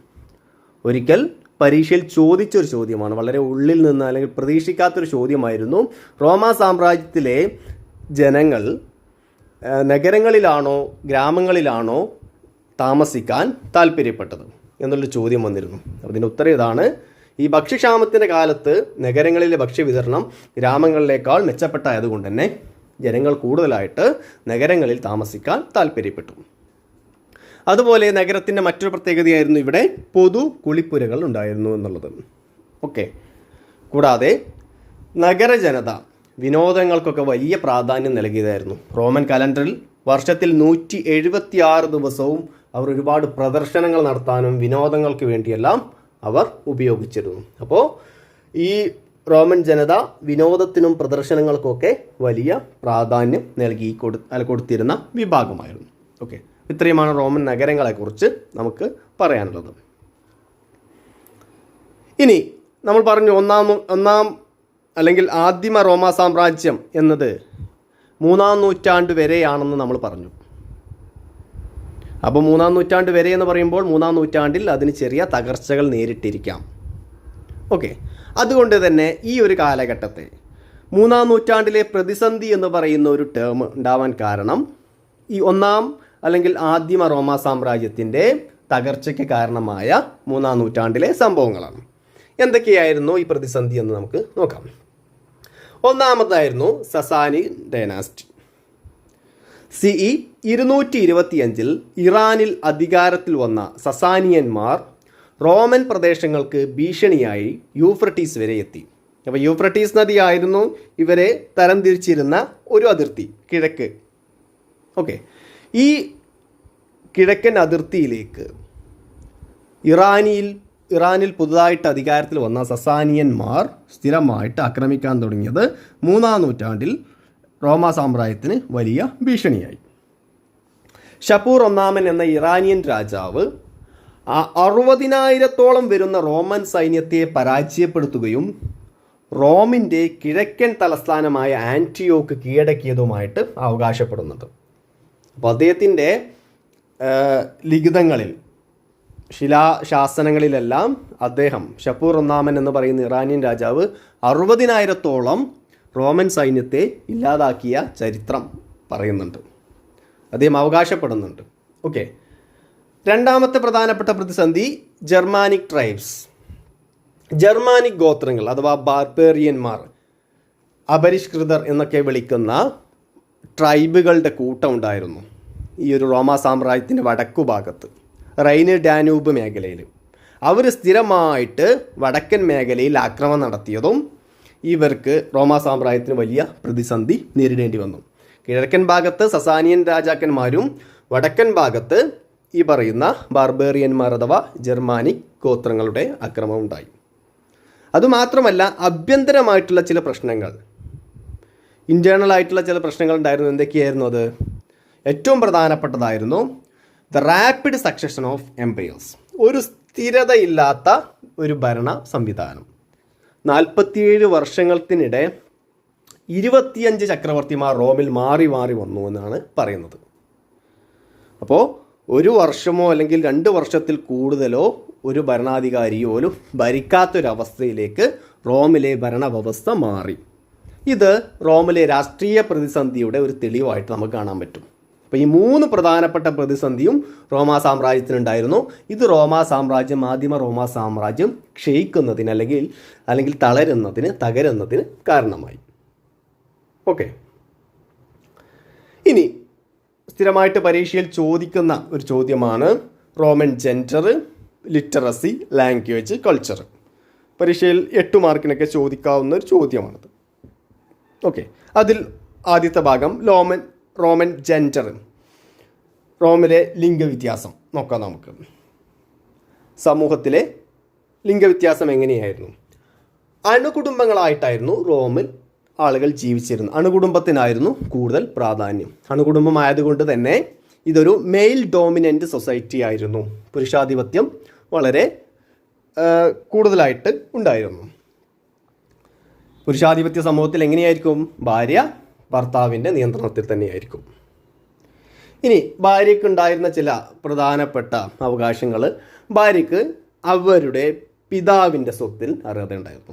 A: ഒരിക്കൽ പരീക്ഷയിൽ ചോദിച്ചൊരു ചോദ്യമാണ്, വളരെ ഉള്ളിൽ നിന്ന് അല്ലെങ്കിൽ പ്രതീക്ഷിക്കാത്തൊരു ചോദ്യമായിരുന്നു: റോമ സാമ്രാജ്യത്തിലെ ജനങ്ങൾ നഗരങ്ങളിലാണോ ഗ്രാമങ്ങളിലാണോ താമസിക്കാൻ താല്പര്യപ്പെട്ടത് എന്നുള്ളൊരു ചോദ്യം വന്നിരുന്നു. അതിൻ്റെ ഉത്തരം ഇതാണ്: ഈ ഭക്ഷ്യക്ഷാമത്തിൻ്റെ കാലത്ത് നഗരങ്ങളിലെ ഭക്ഷ്യവിതരണം ഗ്രാമങ്ങളിലേക്കാൾ മെച്ചപ്പെട്ടായതുകൊണ്ട് തന്നെ ജനങ്ങൾ കൂടുതലായിട്ട് നഗരങ്ങളിൽ താമസിക്കാൻ താല്പര്യപ്പെട്ടു. അതുപോലെ നഗരത്തിൻ്റെ മറ്റൊരു പ്രത്യേകതയായിരുന്നു ഇവിടെ പൊതു കുളിപ്പുരകൾ ഉണ്ടായിരുന്നു എന്നുള്ളത്. ഓക്കെ, കൂടാതെ നഗരജനത വിനോദങ്ങൾക്കൊക്കെ വലിയ പ്രാധാന്യം നൽകിയതായിരുന്നു. റോമൻ കലണ്ടറിൽ വർഷത്തിൽ 176 ദിവസവും അവർ ഒരുപാട് പ്രദർശനങ്ങൾ നടത്താനും വിനോദങ്ങൾക്ക് വേണ്ടിയെല്ലാം അവർ ഉപയോഗിച്ചിരുന്നു. അപ്പോൾ ഈ റോമൻ ജനത വിനോദത്തിനും പ്രദർശനങ്ങൾക്കൊക്കെ വലിയ പ്രാധാന്യം കൊടുത്തിരുന്ന വിഭാഗമായിരുന്നു. ഓക്കെ, ഇത്രയുമാണ് റോമൻ നഗരങ്ങളെക്കുറിച്ച് നമുക്ക് പറയാനുള്ളത്. ഇനി നമ്മൾ പറഞ്ഞു ഒന്നാം അല്ലെങ്കിൽ ആദിമ റോമ സാമ്രാജ്യം എന്നത് 3-ാം നൂറ്റാണ്ട് വരെയാണെന്ന് നമ്മൾ പറഞ്ഞു. അപ്പോൾ 3-ാം നൂറ്റാണ്ട് വരെ എന്ന് പറയുമ്പോൾ 3-ാം നൂറ്റാണ്ടിൽ അതിന് ചെറിയ തകർച്ചകൾ നേരിട്ടിരിക്കാം. ഓക്കെ, അതുകൊണ്ട് തന്നെ ഈ ഒരു കാലഘട്ടത്തെ 3-ാം നൂറ്റാണ്ടിലെ പ്രതിസന്ധി എന്ന് പറയുന്ന ഒരു ടേം ഉണ്ടാവാൻ കാരണം ഈ ഒന്നാം അല്ലെങ്കിൽ ആദിമ റോമ സാമ്രാജ്യത്തിൻ്റെ തകർച്ചയ്ക്ക് കാരണമായ 3-ാം നൂറ്റാണ്ടിലെ സംഭവങ്ങളാണ്. എന്തൊക്കെയായിരുന്നു ഈ പ്രതിസന്ധി എന്ന് നമുക്ക് നോക്കാം. ഒന്നാമതായിരുന്നു സസാനി ഡൈനാസ്റ്റി. CE 225 ഇറാനിൽ അധികാരത്തിൽ വന്ന സസാനിയന്മാർ റോമൻ പ്രദേശങ്ങൾക്ക് ഭീഷണിയായി യൂഫ്രട്ടീസ് വരെ എത്തി. അപ്പോൾ യൂഫ്രട്ടീസ് നദിയായിരുന്നു ഇവരെ തരംതിരിച്ചിരുന്ന ഒരു അതിർത്തി, കിഴക്ക്. ഓക്കെ, ഈ കിഴക്കൻ അതിർത്തിയിലേക്ക് ഇറാനിൽ പുതുതായിട്ട് അധികാരത്തിൽ വന്ന സസാനിയന്മാർ സ്ഥിരമായിട്ട് ആക്രമിക്കാൻ തുടങ്ങിയത് 3-ാം നൂറ്റാണ്ടിൽ റോമ സാമ്രാജ്യത്തിന് വലിയ ഭീഷണിയായി. ഷപൂർ ഒന്നാമൻ എന്ന ഇറാനിയൻ രാജാവ് 60,000-ഓളം വരുന്ന റോമൻ സൈന്യത്തെ പരാജയപ്പെടുത്തുകയും റോമിൻ്റെ കിഴക്കൻ തലസ്ഥാനമായ ആൻറ്റിയോക്ക് കീഴടക്കിയതുമായിട്ട് അവകാശപ്പെടുന്നുണ്ട്. അപ്പോൾ അദ്ദേഹത്തിൻ്റെ ലിഖിതങ്ങളിൽ, ശിലാശാസനങ്ങളിലെല്ലാം അദ്ദേഹം ഷപൂർ ഒന്നാമൻ എന്ന് പറയുന്ന ഇറാനിയൻ രാജാവ് 60,000-ഓളം റോമൻ സൈന്യത്തെ ഇല്ലാതാക്കിയ ചരിത്രം പറയുന്നുണ്ട്, അദ്ദേഹം അവകാശപ്പെടുന്നുണ്ട്. ഓക്കെ, രണ്ടാമത്തെ പ്രധാനപ്പെട്ട പ്രതിസന്ധി ജർമാനിക് ട്രൈബ്സ്, ജർമാനിക് ഗോത്രങ്ങൾ അഥവാ ബാർബേറിയന്മാർ, അപരിഷ്കൃതർ എന്നൊക്കെ വിളിക്കുന്ന ട്രൈബുകളുടെ കൂട്ടം ഉണ്ടായിരുന്നു ഈ ഒരു റോമ സാമ്രാജ്യത്തിൻ്റെ വടക്കു ഭാഗത്ത്, റൈന് ഡാനൂബ് മേഖലയിൽ. അവർ സ്ഥിരമായിട്ട് വടക്കൻ മേഖലയിൽ ആക്രമണം നടത്തിയതും ഇവർക്ക് റോമ സാമ്രാജ്യത്തിന് വലിയ പ്രതിസന്ധി നേരിടേണ്ടി വന്നു. കിഴക്കൻ ഭാഗത്ത് സസാനിയൻ രാജാക്കന്മാരും വടക്കൻ ഭാഗത്ത് ഈ പറയുന്ന ബാർബേറിയന്മാർ അഥവാ ജർമാനിക് ഗോത്രങ്ങളുടെ ആക്രമണം ഉണ്ടായി. അതുമാത്രമല്ല, ആഭ്യന്തരമായിട്ടുള്ള ചില പ്രശ്നങ്ങൾ, ഇൻറ്റേർണൽ ആയിട്ടുള്ള ചില പ്രശ്നങ്ങൾ ഉണ്ടായിരുന്നു. എന്തൊക്കെയായിരുന്നു അത്? ഏറ്റവും പ്രധാനപ്പെട്ടതായിരുന്നു the rapid succession of empires, ഒരു സ്ഥിരതയില്ലാത്ത ഒരു ഭരണ സംവിധാനം. 47 വർഷങ്ങൾക്കിനിടെ 25 ചക്രവർത്തിമാർ റോമിൽ മാറി മാറി വന്നു എന്നാണ് പറയുന്നത്. അപ്പോൾ ഒരു വർഷമോ അല്ലെങ്കിൽ 2 വർഷത്തിൽ കൂടുതലോ ഒരു ഭരണാധികാരിയോ ഒരു ഭരിക്കാത്തൊരവസ്ഥയിലേക്ക് റോമിലെ ഭരണവ്യവസ്ഥ മാറി. ഇത് റോമിലെ രാഷ്ട്രീയ പ്രതിസന്ധിയുടെ ഒരു തെളിവായിട്ട് നമുക്ക് കാണാൻ പറ്റും. അപ്പോൾ ഈ 3 പ്രധാനപ്പെട്ട പ്രതിസന്ധിയും റോമാ സാമ്രാജ്യത്തിനുണ്ടായിരുന്നു. ഇത് റോമാ സാമ്രാജ്യം, ആദിമ റോമാ സാമ്രാജ്യം ക്ഷയിക്കുന്നതിന് അല്ലെങ്കിൽ തകരുന്നതിന് കാരണമായി. ഓക്കെ, ഇനി സ്ഥിരമായിട്ട് പരീക്ഷയിൽ ചോദിക്കുന്ന ഒരു ചോദ്യമാണ് Roman gender, literacy, language, culture. പരീക്ഷയിൽ 8 മാർക്കിനൊക്കെ ചോദിക്കാവുന്ന ഒരു ചോദ്യമാണത്. ഓക്കെ, അതിൽ ആദ്യത്തെ ഭാഗം റോമൻ ജെൻഡർ, റോമിലെ ലിംഗവ്യത്യാസം നോക്കാം നമുക്ക്. സമൂഹത്തിലെ ലിംഗവ്യത്യാസം എങ്ങനെയായിരുന്നു? അണുകുടുംബങ്ങളായിട്ടായിരുന്നു റോമിൽ ആളുകൾ ജീവിച്ചിരുന്നത്. അണുകുടുംബത്തിനായിരുന്നു കൂടുതൽ പ്രാധാന്യം. അണുകുടുംബമായതുകൊണ്ട് തന്നെ ഇതൊരു മെയിൽ ഡോമിനൻ്റ് സൊസൈറ്റി ആയിരുന്നു. പുരുഷാധിപത്യം വളരെ കൂടുതലായിട്ട് ഉണ്ടായിരുന്നു. പുരുഷാധിപത്യ സമൂഹത്തിൽ എങ്ങനെയായിരിക്കും? ഭാര്യ ഭർത്താവിൻ്റെ നിയന്ത്രണത്തിൽ തന്നെയായിരിക്കും. ഇനി ഭാര്യയ്ക്ക് ഉണ്ടായിരുന്ന ചില പ്രധാനപ്പെട്ട അവകാശങ്ങൾ, ഭാര്യയ്ക്ക് അവരുടെ പിതാവിൻ്റെ സ്വത്തിൽ അർഹതയുണ്ടായിരുന്നു.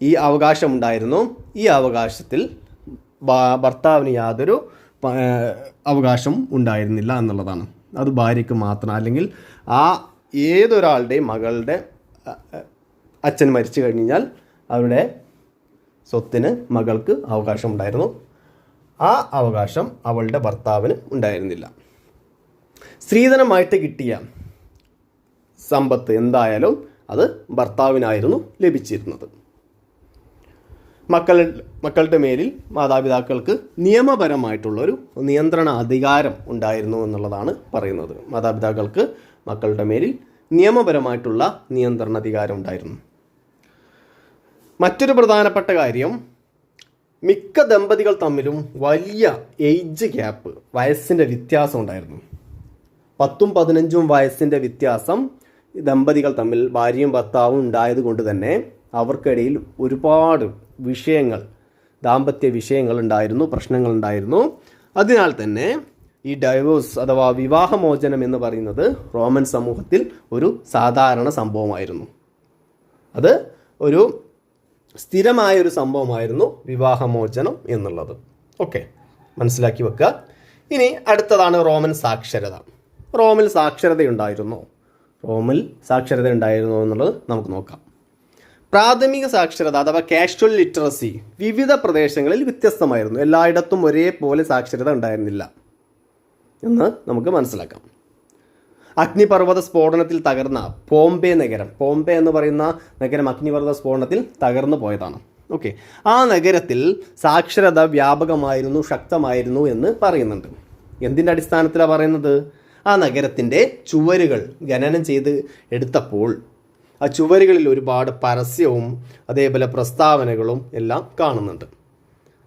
A: ഈ അവകാശമുണ്ടായിരുന്നു. ഈ അവകാശത്തിൽ ഭർത്താവിന് യാതൊരു അവകാശം ഉണ്ടായിരുന്നില്ല എന്നുള്ളതാണ്. അത് ഭാര്യയ്ക്ക് മാത്രം, അല്ലെങ്കിൽ ഏതൊരാളുടെയും മകളുടെ അച്ഛൻ മരിച്ചു കഴിഞ്ഞാൽ അവരുടെ സ്വത്തിന് മകൾക്ക് അവകാശം ഉണ്ടായിരുന്നു. ആ അവകാശം അവളുടെ ഭർത്താവിന് ഉണ്ടായിരുന്നില്ല. സ്ത്രീധനമായിട്ട് കിട്ടിയ സമ്പത്ത് എന്തായാലും അത് ഭർത്താവിനായിരുന്നു ലഭിച്ചിരുന്നത്. മക്കളുടെ മേലിൽ മാതാപിതാക്കൾക്ക് നിയമപരമായിട്ടുള്ളൊരു നിയന്ത്രണ അധികാരം ഉണ്ടായിരുന്നു എന്നുള്ളതാണ് പറയുന്നത്. മാതാപിതാക്കൾക്ക് മക്കളുടെ മേലിൽ നിയമപരമായിട്ടുള്ള നിയന്ത്രണ അധികാരം ഉണ്ടായിരുന്നു. മറ്റൊരു പ്രധാനപ്പെട്ട കാര്യം, മിക്ക ദമ്പതികൾ തമ്മിലും വലിയ ഏജ് ഗ്യാപ്പ്, വയസ്സിൻ്റെ വ്യത്യാസം ഉണ്ടായിരുന്നു. 10ഉം 15ഉം വയസ്സിൻ്റെ വ്യത്യാസം ദമ്പതികൾ തമ്മിൽ, ഭാര്യയും ഭർത്താവും ഉണ്ടായത് കൊണ്ട് തന്നെ അവർക്കിടയിൽ ഒരുപാട് ദാമ്പത്യ വിഷയങ്ങൾ ഉണ്ടായിരുന്നു, പ്രശ്നങ്ങളുണ്ടായിരുന്നു. അതിനാൽ തന്നെ ഈ ഡൈവോഴ്സ് അഥവാ വിവാഹമോചനം എന്ന് പറയുന്നത് റോമൻ സമൂഹത്തിൽ ഒരു സാധാരണ സംഭവമായിരുന്നു. അത് ഒരു സ്ഥിരമായൊരു സംഭവമായിരുന്നു വിവാഹമോചനം എന്നുള്ളത്. ഓക്കെ, മനസ്സിലാക്കി വെക്കുക. ഇനി അടുത്തതാണ് റോമൻ സാക്ഷരത. റോമിൽ സാക്ഷരതയുണ്ടായിരുന്നോ എന്നുള്ളത് നമുക്ക് നോക്കാം. പ്രാഥമിക സാക്ഷരത അഥവാ കാഷ്വൽ ലിറ്ററസി വിവിധ പ്രദേശങ്ങളിൽ വ്യത്യസ്തമായിരുന്നു. എല്ലായിടത്തും ഒരേപോലെ സാക്ഷരത ഉണ്ടായിരുന്നില്ല എന്ന് നമുക്ക് മനസ്സിലാക്കാം. അഗ്നിപർവ്വത സ്ഫോടനത്തിൽ തകർന്ന പോംബെ എന്ന് പറയുന്ന നഗരം അഗ്നിപർവ്വത സ്ഫോടനത്തിൽ തകർന്നു പോയതാണ്. ഓക്കെ, ആ നഗരത്തിൽ സാക്ഷരത വ്യാപകമായിരുന്നു, ശക്തമായിരുന്നു എന്ന് പറയുന്നുണ്ട്. എന്തിൻ്റെ അടിസ്ഥാനത്തിലാണ് പറയുന്നത്? ആ നഗരത്തിൻ്റെ ചുവരുകൾ ഖനനം ചെയ്ത് എടുത്തപ്പോൾ ആ ചുവരുകളിൽ ഒരുപാട് പരസ്യവും അതേപോലെ പ്രസ്താവനകളും എല്ലാം കാണുന്നുണ്ട്.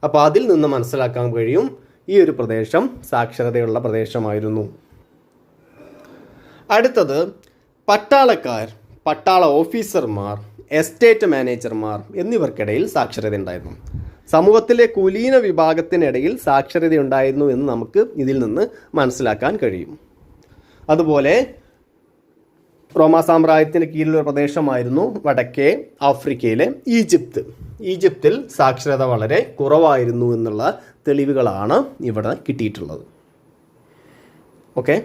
A: അപ്പോൾ അതിൽ നിന്ന് മനസ്സിലാക്കാൻ കഴിയും ഈ ഒരു പ്രദേശം സാക്ഷരതയുള്ള പ്രദേശമായിരുന്നു. അടുത്തത് പട്ടാള ഓഫീസർമാർ, എസ്റ്റേറ്റ് മാനേജർമാർ എന്നിവർക്കിടയിൽ സാക്ഷരത ഉണ്ടായിരുന്നു. സമൂഹത്തിലെ കുലീന വിഭാഗത്തിനിടയിൽ സാക്ഷരത ഉണ്ടായിരുന്നു എന്ന് നമുക്ക് ഇതിൽ നിന്ന് മനസ്സിലാക്കാൻ കഴിയും. അതുപോലെ റോമാ സാമ്രാജ്യത്തിന് കീഴിലുള്ള പ്രദേശമായിരുന്നു വടക്കേ ആഫ്രിക്കയിലെ ഈജിപ്തിൽ സാക്ഷരത വളരെ കുറവായിരുന്നു എന്നുള്ള തെളിവുകളാണ് ഇവിടെ കിട്ടിയിട്ടുള്ളത്. ഓക്കെ,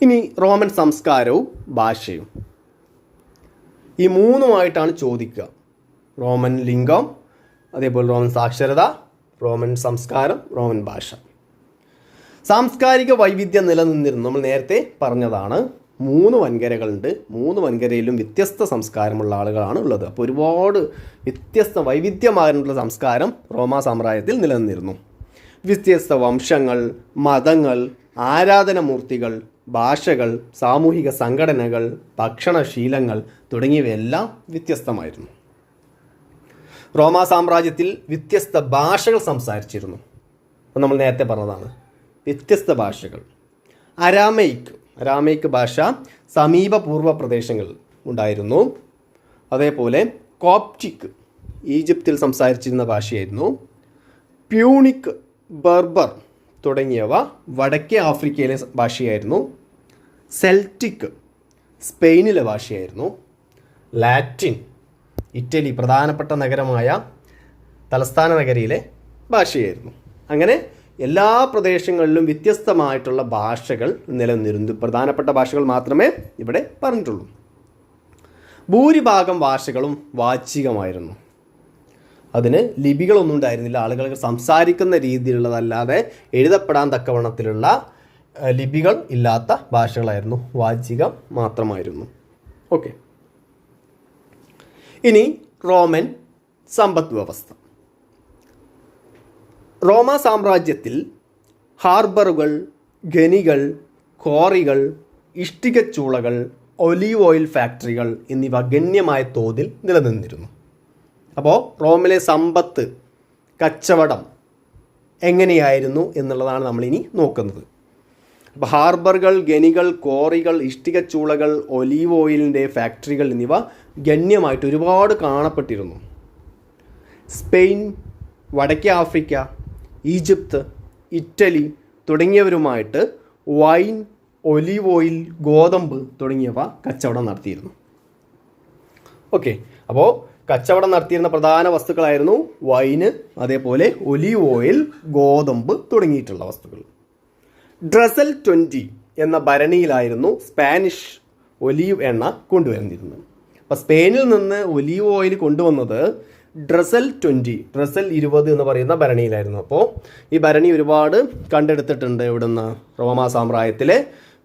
A: ഇനി റോമൻ സംസ്കാരവും ഭാഷയും, ഈ മൂന്നുമായിട്ടാണ് ചോദിക്കുക. റോമൻ ലിംഗം, അതേപോലെ റോമൻ സാക്ഷരത, റോമൻ സംസ്കാരം, റോമൻ ഭാഷ. സാംസ്കാരിക വൈവിധ്യം നിലനിന്നിരുന്നു. നമ്മൾ നേരത്തെ പറഞ്ഞതാണ്, 3 വൻകരകളുണ്ട്. 3 വൻകരയിലും വ്യത്യസ്ത സംസ്കാരമുള്ള ആളുകളാണ് ഉള്ളത്. അപ്പോൾ ഒരുപാട് വൈവിധ്യമായിട്ടുള്ള സംസ്കാരം റോമാ സാമ്രാജ്യത്തിൽ നിലനിന്നിരുന്നു. വ്യത്യസ്ത വംശങ്ങൾ, മതങ്ങൾ, ആരാധനാമൂർത്തികൾ, ഭാഷകൾ, സാമൂഹിക സംഘടനകൾ, ഭക്ഷണശീലങ്ങൾ തുടങ്ങിയവയെല്ലാം വ്യത്യസ്തമായിരുന്നു. റോമാ സാമ്രാജ്യത്തിൽ വ്യത്യസ്ത ഭാഷകൾ സംസാരിച്ചിരുന്നു. അപ്പോൾ നമ്മൾ നേരത്തെ പറഞ്ഞതാണ്, വ്യത്യസ്ത ഭാഷകൾ. അരാമയിക് ഭാഷ സമീപ പൂർവ്വ പ്രദേശങ്ങൾ, ഉണ്ടായിരുന്നു. അതേപോലെ കോപ്റ്റിക് ഈജിപ്തിൽ സംസാരിച്ചിരുന്ന ഭാഷയായിരുന്നു. പ്യൂണിക്, ബർബർ തുടങ്ങിയവ വടക്കേ ആഫ്രിക്കയിലെ ഭാഷയായിരുന്നു. സെൽറ്റിക് സ്പെയിനിലെ ഭാഷയായിരുന്നു. ലാറ്റിൻ ഇറ്റലി പ്രധാനപ്പെട്ട നഗരമായ തലസ്ഥാന നഗരിയിലെ ഭാഷയായിരുന്നു. അങ്ങനെ എല്ലാ പ്രദേശങ്ങളിലും വ്യത്യസ്തമായിട്ടുള്ള ഭാഷകൾ നിലനിന്നിരുന്നു. പ്രധാനപ്പെട്ട ഭാഷകൾ മാത്രമേ ഇവിടെ പറഞ്ഞിട്ടുള്ളൂ. ഭൂരിഭാഗം ഭാഷകളും വാചികമായിരുന്നു. അതിന് ലിപികളൊന്നും ഉണ്ടായിരുന്നില്ല. ആളുകൾക്ക് സംസാരിക്കുന്ന രീതിയിലുള്ളതല്ലാതെ എഴുതപ്പെടാൻ തക്കവണ്ണത്തിലുള്ള ലിപികൾ ഇല്ലാത്ത ഭാഷകളായിരുന്നു. വാചികം മാത്രമായിരുന്നു. ഓക്കെ, ഇനി റോമൻ സമ്പദ് വ്യവസ്ഥ. റോമ സാമ്രാജ്യത്തിൽ ഹാർബറുകൾ, ഖനികൾ, ക്വാറികൾ, ഇഷ്ടികച്ചൂളകൾ, ഒലീവ് ഓയിൽ ഫാക്ടറികൾ എന്നിവ ഗണ്യമായ തോതിൽ നിലനിന്നിരുന്നു. അപ്പോൾ റോമിലെ സമ്പത്ത്, കച്ചവടം എങ്ങനെയായിരുന്നു എന്നുള്ളതാണ് നമ്മളിനി നോക്കുന്നത്. അപ്പോൾ ഹാർബറുകൾ, ഖനികൾ, ക്വാറികൾ, ഇഷ്ടികച്ചൂളകൾ, ഒലീവ് ഓയിലിൻ്റെ ഫാക്ടറികൾ എന്നിവ ഗണ്യമായിട്ട് ഒരുപാട് കാണപ്പെട്ടിരുന്നു. സ്പെയിൻ, വടക്കേ ആഫ്രിക്ക, ഈജിപ്ത്, ഇറ്റലി തുടങ്ങിയവരുമായിട്ട് വൈൻ, ഒലീവ് ഓയിൽ, ഗോതമ്പ് തുടങ്ങിയവ കച്ചവടം നടത്തിയിരുന്നു. ഓക്കെ, അപ്പോൾ കച്ചവടം നടത്തിയിരുന്ന പ്രധാന വസ്തുക്കളായിരുന്നു വൈന്, അതേപോലെ ഒലീവ് ഓയിൽ, ഗോതമ്പ് തുടങ്ങിയിട്ടുള്ള വസ്തുക്കൾ. ഡ്രസൽ 20 എന്ന ഭരണിയിലായിരുന്നു സ്പാനിഷ് ഒലീവ് എണ്ണ കൊണ്ടുവന്നിരുന്നത്. അപ്പോൾ സ്പെയിനിൽ നിന്ന് ഒലീവ് ഓയിൽ കൊണ്ടുവന്നത് ഡ്രസൽ 20 എന്ന് പറയുന്ന ഭരണിയിലായിരുന്നു. അപ്പോൾ ഈ ഭരണി ഒരുപാട് കണ്ടെടുത്തിട്ടുണ്ട് ഇവിടുന്ന് റോമാ സാമ്രാജ്യത്തിലെ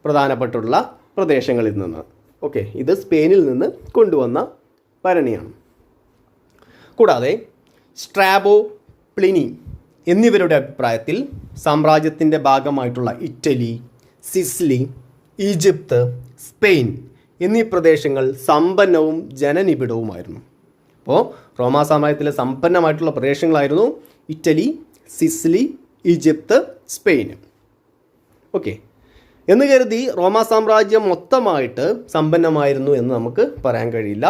A: പ്രധാനപ്പെട്ടുള്ള പ്രദേശങ്ങളിൽ നിന്ന്. ഓക്കെ, ഇത് സ്പെയിനിൽ നിന്ന് കൊണ്ടുവന്ന ഭരണിയാണ്. കൂടാതെ സ്ട്രാബോ, പ്ലിനി എന്നിവരുടെ അഭിപ്രായത്തിൽ സാമ്രാജ്യത്തിൻ്റെ ഭാഗമായിട്ടുള്ള ഇറ്റലി, സിസിലി, ഈജിപ്ത്, സ്പെയിൻ എന്നീ പ്രദേശങ്ങൾ സമ്പന്നവും ജനനിബിഡവുമായിരുന്നു. അപ്പോൾ റോമാ സാമ്രാജ്യത്തിലെ സമ്പന്നമായിട്ടുള്ള പ്രദേശങ്ങളായിരുന്നു Italy, Sicily, Egypt, Spain. Okay, എന്ന് കരുതി റോമാ സാമ്രാജ്യം മൊത്തമായിട്ട് സമ്പന്നമായിരുന്നു എന്ന് നമുക്ക് പറയാൻ കഴിയില്ല.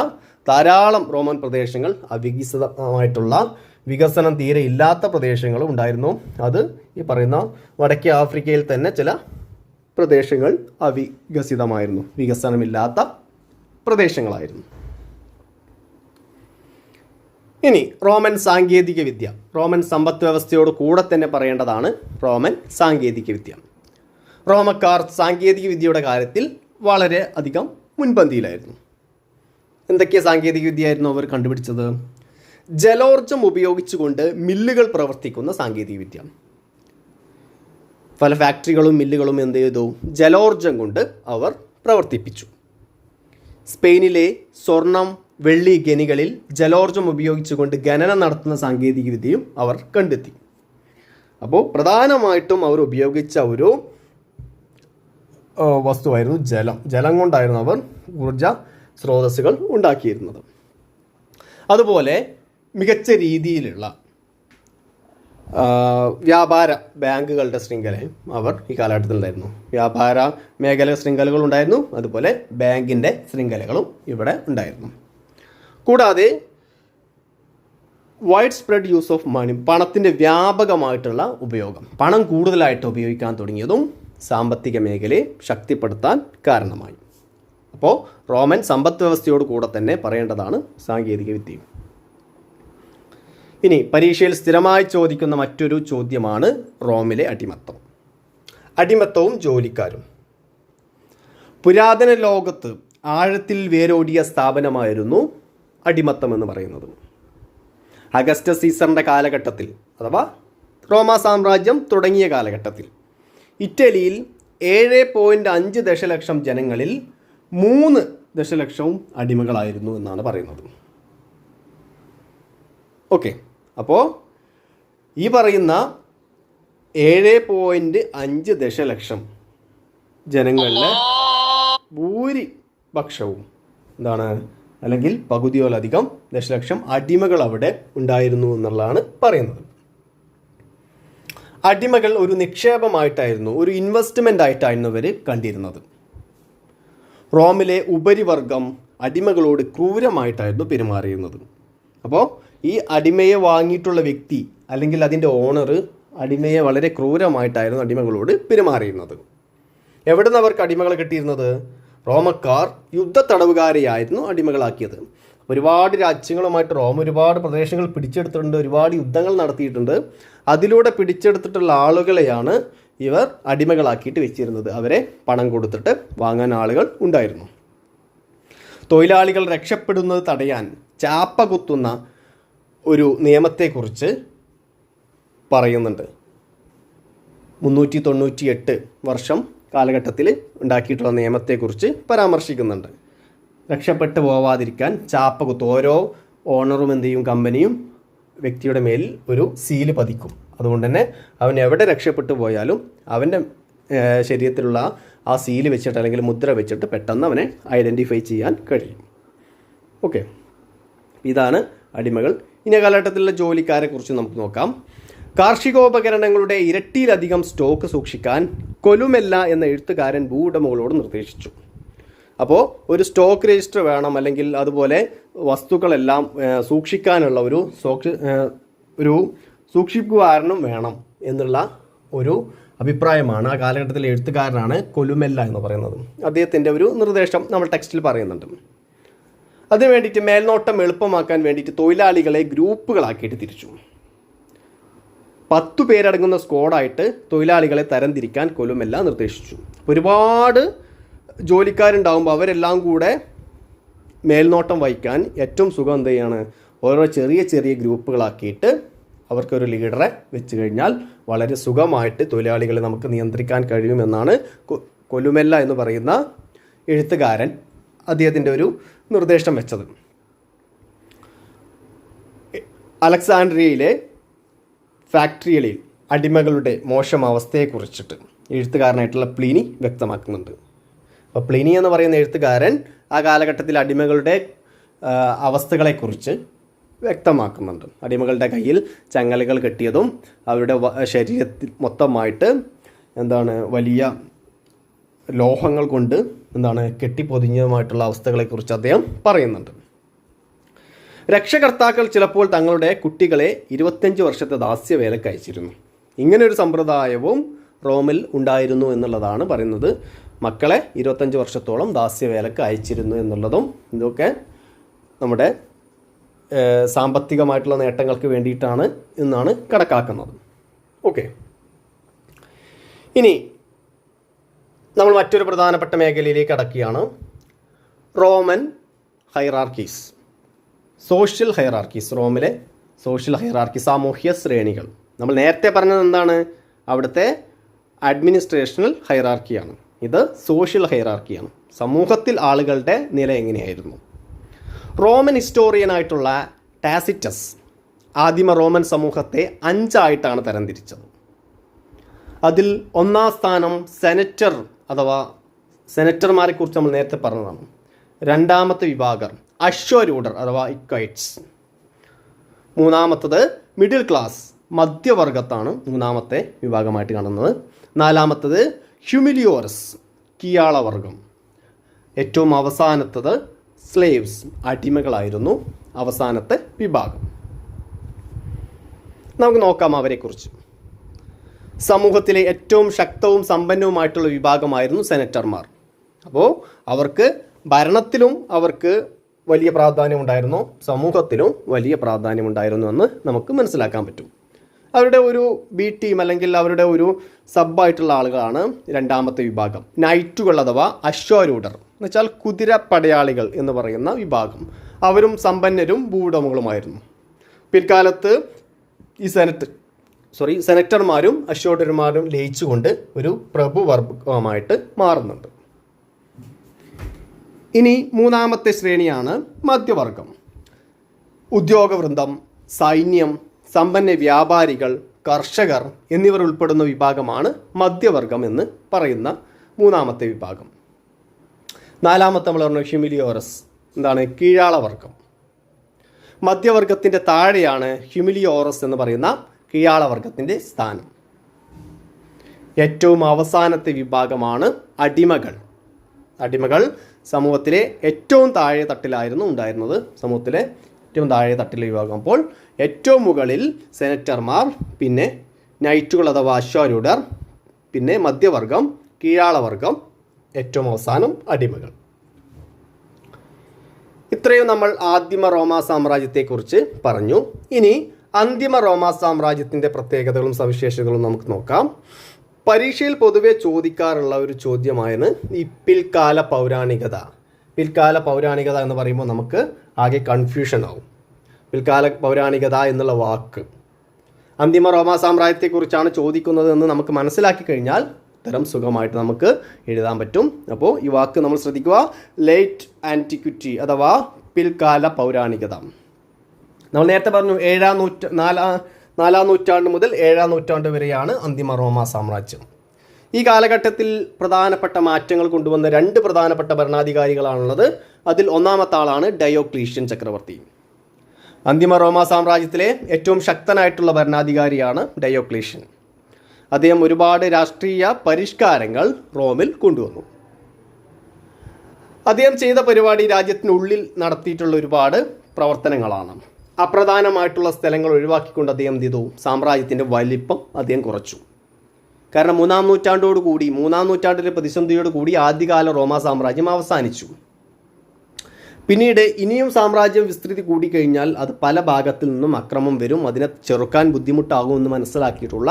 A: ധാരാളം റോമൻ പ്രദേശങ്ങൾ അവികസിതമായിട്ടുള്ള, വികസനം തീരെ ഇല്ലാത്ത പ്രദേശങ്ങളും ഉണ്ടായിരുന്നു. അത് ഈ പറയുന്ന വടക്കേ ആഫ്രിക്കയിൽ തന്നെ ചില പ്രദേശങ്ങൾ അവികസിതമായിരുന്നു, വികസനമില്ലാത്ത പ്രദേശങ്ങളായിരുന്നു. ഇനി റോമൻ സാങ്കേതിക വിദ്യ. റോമൻ സമ്പദ് വ്യവസ്ഥയോട് കൂടെ തന്നെ പറയേണ്ടതാണ് റോമൻ സാങ്കേതിക വിദ്യ. റോമക്കാർ സാങ്കേതിക വിദ്യയുടെ കാര്യത്തിൽ വളരെ അധികം മുൻപന്തിയിലായിരുന്നു. എന്തൊക്കെ സാങ്കേതിക വിദ്യയായിരുന്നു അവർ കണ്ടുപിടിച്ചത്? ജലോർജം ഉപയോഗിച്ചുകൊണ്ട് മില്ലുകൾ പ്രവർത്തിക്കുന്ന സാങ്കേതിക വിദ്യ. പല ഫാക്ടറികളും മില്ലുകളും എന്ത് ചെയ്തു? ജലോർജം കൊണ്ട് അവർ പ്രവർത്തിപ്പിച്ചു. സ്പെയിനിലെ സ്വർണം, വെള്ളി ഖനികളിൽ ജലോർജം ഉപയോഗിച്ചുകൊണ്ട് ഖനനം നടത്തുന്ന സാങ്കേതിക വിദ്യയും അവർ കണ്ടെത്തി. അപ്പോൾ പ്രധാനമായിട്ടും അവർ ഉപയോഗിച്ച ഒരു വസ്തുവായിരുന്നു ജലം. ജലം കൊണ്ടായിരുന്നു അവർ ഊർജ സ്രോതസ്സുകൾ ഉണ്ടാക്കിയിരുന്നത്. അതുപോലെ മികച്ച രീതിയിലുള്ള വ്യാപാര ബാങ്കുകളുടെ ശൃംഖലയും അവർ ഈ കാലഘട്ടത്തിലുണ്ടായിരുന്നു. വ്യാപാര മേഖല ശൃംഖലകൾ ഉണ്ടായിരുന്നു, അതുപോലെ ബാങ്കിൻ്റെ ശൃംഖലകളും ഇവിടെ ഉണ്ടായിരുന്നു. കൂടാതെ wide spread use of money, പണത്തിൻ്റെ വ്യാപകമായിട്ടുള്ള ഉപയോഗം, പണം കൂടുതലായിട്ട് ഉപയോഗിക്കാൻ തുടങ്ങിയതും സാമ്പത്തിക മേഖലയെ ശക്തിപ്പെടുത്താൻ കാരണമായി. അപ്പോൾ റോമൻ സമ്പദ് വ്യവസ്ഥയോട് കൂടെ തന്നെ പറയേണ്ടതാണ് സാങ്കേതിക വിദ്യയും. ഇനി പരീക്ഷയിൽ സ്ഥിരമായി ചോദിക്കുന്ന മറ്റൊരു ചോദ്യമാണ് റോമിലെ അടിമത്തം. അടിമത്തവും ജോലിക്കാരും. പുരാതന ലോകത്ത് ആഴത്തിൽ വേരോടിയ സ്ഥാപനമായിരുന്നു അടിമത്തം എന്ന് പറയുന്നത്. അഗസ്റ്റസ് സീസറിൻ്റെ കാലഘട്ടത്തിൽ, അഥവാ റോമാ സാമ്രാജ്യം തുടങ്ങിയ കാലഘട്ടത്തിൽ ഇറ്റലിയിൽ 7.5 ദശലക്ഷം ജനങ്ങളിൽ 3 ദശലക്ഷവും അടിമകളായിരുന്നു എന്നാണ് പറയുന്നത്. ഓക്കെ, അപ്പോൾ ഈ പറയുന്ന 7.5 ദശലക്ഷം ജനങ്ങളിലെ ഭൂരിപക്ഷവും എന്താണ്, അല്ലെങ്കിൽ പകുതിയോലധികം ദശലക്ഷം അടിമകൾ അവിടെ ഉണ്ടായിരുന്നു എന്നുള്ളതാണ് പറയുന്നത്. അടിമകൾ ഒരു നിക്ഷേപമായിട്ടായിരുന്നു, ഒരു ഇൻവെസ്റ്റ്മെൻ്റ് ആയിട്ടായിരുന്നു ഇവർ കണ്ടിരുന്നത്. റോമിലെ ഉപരിവർഗം അടിമകളോട് ക്രൂരമായിട്ടായിരുന്നു പെരുമാറിയിരുന്നത്. അപ്പോൾ ഈ അടിമയെ വാങ്ങിയിട്ടുള്ള വ്യക്തി അല്ലെങ്കിൽ അതിൻ്റെ ഓണർ അടിമയെ വളരെ ക്രൂരമായിട്ടായിരുന്നു അടിമകളോട് പെരുമാറിയിരുന്നത്. എവിടെ നിന്ന് അവർക്ക് അടിമകളെ കിട്ടിയിരുന്നത്? റോമക്കാർ യുദ്ധ തടവുകാരെയായിരുന്നു അടിമകളാക്കിയത്. ഒരുപാട് രാജ്യങ്ങളുമായിട്ട് റോം ഒരുപാട് പ്രദേശങ്ങൾ പിടിച്ചെടുത്തിട്ടുണ്ട്, ഒരുപാട് യുദ്ധങ്ങൾ നടത്തിയിട്ടുണ്ട്. അതിലൂടെ പിടിച്ചെടുത്തിട്ടുള്ള ആളുകളെയാണ് ഇവർ അടിമകളാക്കിയിട്ട് വെച്ചിരുന്നത്. അവരെ പണം കൊടുത്തിട്ട് വാങ്ങാൻ ആളുകൾ ഉണ്ടായിരുന്നു. തൊഴിലാളികൾ രക്ഷപ്പെടുന്നത് തടയാൻ ചാപ്പ കുത്തുന്ന ഒരു നിയമത്തെക്കുറിച്ച് പറയുന്നുണ്ട്. 398 വർഷം കാലഘട്ടത്തിൽ ഉണ്ടാക്കിയിട്ടുള്ള നിയമത്തെക്കുറിച്ച് പരാമർശിക്കുന്നുണ്ട്. രക്ഷപ്പെട്ടു പോവാതിരിക്കാൻ ചാപ്പ കുത്തും. ഓരോ ഓണറും എന്ത് ചെയ്യും? കമ്പനിയും വ്യക്തിയുടെ മേലിൽ ഒരു സീല് പതിക്കും. അതുകൊണ്ട് തന്നെ അവൻ എവിടെ രക്ഷപ്പെട്ടു പോയാലും അവൻ്റെ ശരീരത്തിലുള്ള ആ സീല് വെച്ചിട്ട് അല്ലെങ്കിൽ മുദ്ര വെച്ചിട്ട് പെട്ടെന്ന് അവനെ ഐഡൻറ്റിഫൈ ചെയ്യാൻ കഴിയും. ഓക്കെ, ഇതാണ് അടിമകൾ. ഇന്ന കാലഘട്ടത്തിലുള്ള ജോലിക്കാരെ കുറിച്ച് നമുക്ക് നോക്കാം. കാർഷികോപകരണങ്ങളുടെ ഇരട്ടിയിലധികം സ്റ്റോക്ക് സൂക്ഷിക്കാൻ കൊലുമെല്ല എന്ന എഴുത്തുകാരൻ ഭൂവുടമകളോട് നിർദ്ദേശിച്ചു. അപ്പോൾ ഒരു സ്റ്റോക്ക് രജിസ്റ്റർ വേണം, അല്ലെങ്കിൽ അതുപോലെ വസ്തുക്കളെല്ലാം സൂക്ഷിക്കാനുള്ള ഒരു സൂക്ഷിപ്പുകാരനും വേണം എന്നുള്ള ഒരു അഭിപ്രായമാണ് ആ കാലഘട്ടത്തിലെ എഴുത്തുകാരനാണ് കൊലുമെല്ല എന്ന് പറയുന്നത്. അദ്ദേഹത്തിൻ്റെ ഒരു നിർദ്ദേശം നമ്മൾ ടെക്സ്റ്റിൽ പറയുന്നുണ്ട്. അതിനു വേണ്ടിയിട്ട് മേൽനോട്ടം എളുപ്പമാക്കാൻ വേണ്ടിയിട്ട് തൊഴിലാളികളെ ഗ്രൂപ്പുകളാക്കിയിട്ട് തിരിച്ചു. 10 പേരടങ്ങുന്ന സ്ക്വാഡായിട്ട് തൊഴിലാളികളെ തരംതിരിക്കാൻ കൊലുമെല്ല നിർദ്ദേശിച്ചു. ഒരുപാട് ജോലിക്കാരുണ്ടാകുമ്പോൾ അവരെല്ലാം കൂടെ മേൽനോട്ടം വഹിക്കാൻ ഏറ്റവും സുഖം എന്ത് ചെയ്യാണ്? ഓരോ ചെറിയ ചെറിയ ഗ്രൂപ്പുകളാക്കിയിട്ട് അവർക്കൊരു ലീഡറെ വെച്ച് കഴിഞ്ഞാൽ വളരെ സുഖമായിട്ട് തൊഴിലാളികളെ നമുക്ക് നിയന്ത്രിക്കാൻ കഴിയുമെന്നാണ് കൊലുമെല്ല എന്ന് പറയുന്ന എഴുത്തുകാരൻ അദ്ദേഹത്തിൻ്റെ ഒരു നിർദ്ദേശം വെച്ചത്. അലക്സാൻഡ്രിയയിലെ ഫാക്ടറികളിൽ അടിമകളുടെ മോശം അവസ്ഥയെക്കുറിച്ചിട്ട് എഴുത്തുകാരനായിട്ടുള്ള പ്ലീനി വ്യക്തമാക്കുന്നുണ്ട്. അപ്പോൾ പ്ലിനി എന്ന് പറയുന്ന എഴുത്തുകാരൻ ആ കാലഘട്ടത്തിൽ അടിമകളുടെ അവസ്ഥകളെക്കുറിച്ച് വ്യക്തമാക്കുന്നുണ്ട്. അടിമകളുടെ കയ്യിൽ ചങ്ങലകൾ കെട്ടിയതും അവരുടെ ശരീരത്തിൽ മൊത്തമായിട്ട് വലിയ ലോഹങ്ങൾ കൊണ്ട് കെട്ടിപ്പൊതിഞ്ഞതുമായിട്ടുള്ള അവസ്ഥകളെക്കുറിച്ച് അദ്ദേഹം പറയുന്നുണ്ട്. രക്ഷകർത്താക്കൾ ചിലപ്പോൾ തങ്ങളുടെ കുട്ടികളെ 25 വർഷത്തെ ദാസ്യവേലയ്ക്ക് അയച്ചിരുന്നു. ഇങ്ങനൊരു സമ്പ്രദായവും റോമിൽ ഉണ്ടായിരുന്നു എന്നുള്ളതാണ് പറയുന്നത്. മക്കളെ 25 വർഷത്തോളം ദാസ്യവേലയ്ക്ക് അയച്ചിരുന്നു എന്നുള്ളതും ഇതൊക്കെ നമ്മുടെ സാമ്പത്തികമായിട്ടുള്ള നേട്ടങ്ങൾക്ക് വേണ്ടിയിട്ടാണ് എന്നാണ് കണക്കാക്കുന്നത്. ഓക്കെ, ഇനി നമ്മൾ മറ്റൊരു പ്രധാനപ്പെട്ട മേഖലയിലേക്ക് കടക്കുകയാണ്. Roman hierarchies, social hierarchies. റോമിലെ സോഷ്യൽ ഹൈറാർക്കി, സാമൂഹ്യ ശ്രേണികൾ. നമ്മൾ നേരത്തെ പറഞ്ഞത് എന്താണ്? അവിടുത്തെ അഡ്മിനിസ്ട്രേഷണൽ ഹൈറാർക്കിയാണ്. ഇത് സോഷ്യൽ ഹൈറാർക്കിയാണ്. സമൂഹത്തിൽ ആളുകളുടെ നില എങ്ങനെയായിരുന്നു? റോമൻ ഹിസ്റ്റോറിയനായിട്ടുള്ള ടാസിറ്റസ് ആദിമ റോമൻ സമൂഹത്തെ 5 ആയിട്ടാണ് തരംതിരിച്ചത്. അതിൽ 1-ാം സ്ഥാനം സെനറ്റർ അഥവാ സെനറ്റർമാരെ കുറിച്ച് നമ്മൾ നേരത്തെ പറഞ്ഞതാണ്. 2-ാമത്തെ വിഭാഗം അശ്വരൂഢർ അഥവാ ഇക്വൈറ്റ്സ്. 3-ാമത്തത് മിഡിൽ ക്ലാസ്, മധ്യവർഗത്താണ് 3-ാമത്തെ വിഭാഗമായിട്ട് കാണുന്നത്. 4-ാമത്തത് ഹ്യൂമിലിയോറസ്, കിയാളവർഗം. ഏറ്റവും അവസാനത്തത് സ്ലേവ്സ്, അടിമകളായിരുന്നു അവസാനത്തെ വിഭാഗം. നമുക്ക് നോക്കാം അവരെക്കുറിച്ച്. സമൂഹത്തിലെ ഏറ്റവും ശക്തവും സമ്പന്നവുമായിട്ടുള്ള വിഭാഗമായിരുന്നു സെനറ്റർമാർ. അപ്പോൾ അവർക്ക് ഭരണത്തിലും അവർക്ക് വലിയ പ്രാധാന്യമുണ്ടായിരുന്നു, സമൂഹത്തിലും വലിയ പ്രാധാന്യമുണ്ടായിരുന്നു എന്ന് നമുക്ക് മനസ്സിലാക്കാൻ പറ്റും. അവരുടെ ഒരു ബി ടീം അല്ലെങ്കിൽ അവരുടെ ഒരു സബ്ബായിട്ടുള്ള ആളുകളാണ് 2-ാമത്തെ വിഭാഗം. നൈറ്റുകൾ അഥവാ അശ്വാരൂഢർ എന്ന് വെച്ചാൽ കുതിര പടയാളികൾ എന്ന് പറയുന്ന വിഭാഗം. അവരും സമ്പന്നരും ഭൂവുടമകളുമായിരുന്നു. പിൽക്കാലത്ത് ഈ സെനറ്റർമാരും അശ്വാരൂഢന്മാരും ലയിച്ചുകൊണ്ട് ഒരു പ്രഭുവർഗമായിട്ട് മാറുന്നുണ്ട്. ഇനി 3-ാമത്തെ ശ്രേണിയാണ് മധ്യവർഗം. ഉദ്യോഗവൃന്ദം, സൈന്യം, സമ്പന്ന വ്യാപാരികൾ, കർഷകർ എന്നിവർ ഉൾപ്പെടുന്ന വിഭാഗമാണ് മധ്യവർഗം എന്ന് പറയുന്ന 3-ാമത്തെ വിഭാഗം. 4-ാമത്തെ നമ്മൾ പറഞ്ഞു ഹ്യൂമിലിയോറസ്, കീഴാളവർഗം. മധ്യവർഗത്തിൻ്റെ താഴെയാണ് ഹ്യൂമിലിയോറസ് എന്ന് പറയുന്ന കീഴാളവർഗത്തിൻ്റെ സ്ഥാനം. ഏറ്റവും അവസാനത്തെ വിഭാഗമാണ് അടിമകൾ. അടിമകൾ സമൂഹത്തിലെ ഏറ്റവും താഴെ തട്ടിലായിരുന്നു ഉണ്ടായിരുന്നത്. സമൂഹത്തിലെ ഏറ്റവും താഴെ തട്ടിലെ വിഭാഗം. അപ്പോൾ ഏറ്റവും മുകളിൽ സെനറ്റർമാർ, പിന്നെ നൈറ്റുകൾ അഥവാ അശ്വാരൂഢർ, പിന്നെ മധ്യവർഗം, കീഴാളവർഗം, ഏറ്റവും അവസാനം അടിമകൾ. ഇത്രയും നമ്മൾ ആദിമ റോമാ സാമ്രാജ്യത്തെക്കുറിച്ച് പറഞ്ഞു. ഇനി അന്തിമ റോമാ സാമ്രാജ്യത്തിൻ്റെ പ്രത്യേകതകളും സവിശേഷതകളും നമുക്ക് നോക്കാം. പരീക്ഷയിൽ പൊതുവെ ചോദിക്കാറുള്ള ഒരു ചോദ്യമാണ് ഈ പിൽക്കാല പൗരാണികത. പിൽക്കാല പൗരാണികത എന്ന് പറയുമ്പോൾ നമുക്ക് ആകെ കൺഫ്യൂഷൻ ആവും. പിൽക്കാല പൗരാണികത എന്നുള്ള വാക്ക് അന്തിമ റോമാ സാമ്രാജ്യത്തെക്കുറിച്ചാണ് ചോദിക്കുന്നത് എന്ന് നമുക്ക് മനസ്സിലാക്കി കഴിഞ്ഞാൽ ഉത്തരം സുഖമായിട്ട് നമുക്ക് എഴുതാൻ പറ്റും. അപ്പോൾ ഈ വാക്ക് നമ്മൾ ശ്രദ്ധിക്കുക. ലേറ്റ് ആൻറ്റിക്വിറ്റി അഥവാ പിൽക്കാല പൗരാണികത. നമ്മൾ നേരത്തെ പറഞ്ഞു 4-ാം നൂറ്റാണ്ട് മുതൽ 7-ാം നൂറ്റാണ്ട് വരെയാണ് അന്തിമ റോമാ സാമ്രാജ്യം. ഈ കാലഘട്ടത്തിൽ പ്രധാനപ്പെട്ട മാറ്റങ്ങൾ കൊണ്ടുവന്ന 2 പ്രധാനപ്പെട്ട ഭരണാധികാരികളാണുള്ളത്. അതിൽ ഒന്നാമത്തെ ആളാണ് ഡയോക്ലീഷ്യൻ ചക്രവർത്തി. അന്തിമ റോമാ സാമ്രാജ്യത്തിലെ ഏറ്റവും ശക്തനായിട്ടുള്ള ഭരണാധികാരിയാണ് ഡയോക്ലീഷ്യൻ. അദ്ദേഹം ഒരുപാട് രാഷ്ട്രീയ പരിഷ്കാരങ്ങൾ റോമിൽ കൊണ്ടുവന്നു. അദ്ദേഹം ചെയ്ത പരിപാടി രാജ്യത്തിനുള്ളിൽ നടത്തിയിട്ടുള്ള ഒരുപാട് പ്രവർത്തനങ്ങളാണ്. അപ്രധാനമായിട്ടുള്ള സ്ഥലങ്ങൾ ഒഴിവാക്കിക്കൊണ്ട് അദ്ദേഹം എന്ത് ചെയ്തു? സാമ്രാജ്യത്തിൻ്റെ വലിപ്പം അദ്ദേഹം കുറച്ചു. കാരണം 3-ാം നൂറ്റാണ്ടോടുകൂടി 3-ാം നൂറ്റാണ്ടിലെ പ്രതിസന്ധിയോടുകൂടി ആദ്യകാല റോമാ സാമ്രാജ്യം അവസാനിച്ചു. പിന്നീട് ഇനിയും സാമ്രാജ്യം വിസ്തൃതി കൂടിക്കഴിഞ്ഞാൽ അത് പല ഭാഗത്തിൽ നിന്നും അക്രമം വരും, അതിനെ ചെറുക്കാൻ ബുദ്ധിമുട്ടാകുമെന്ന് മനസ്സിലാക്കിയിട്ടുള്ള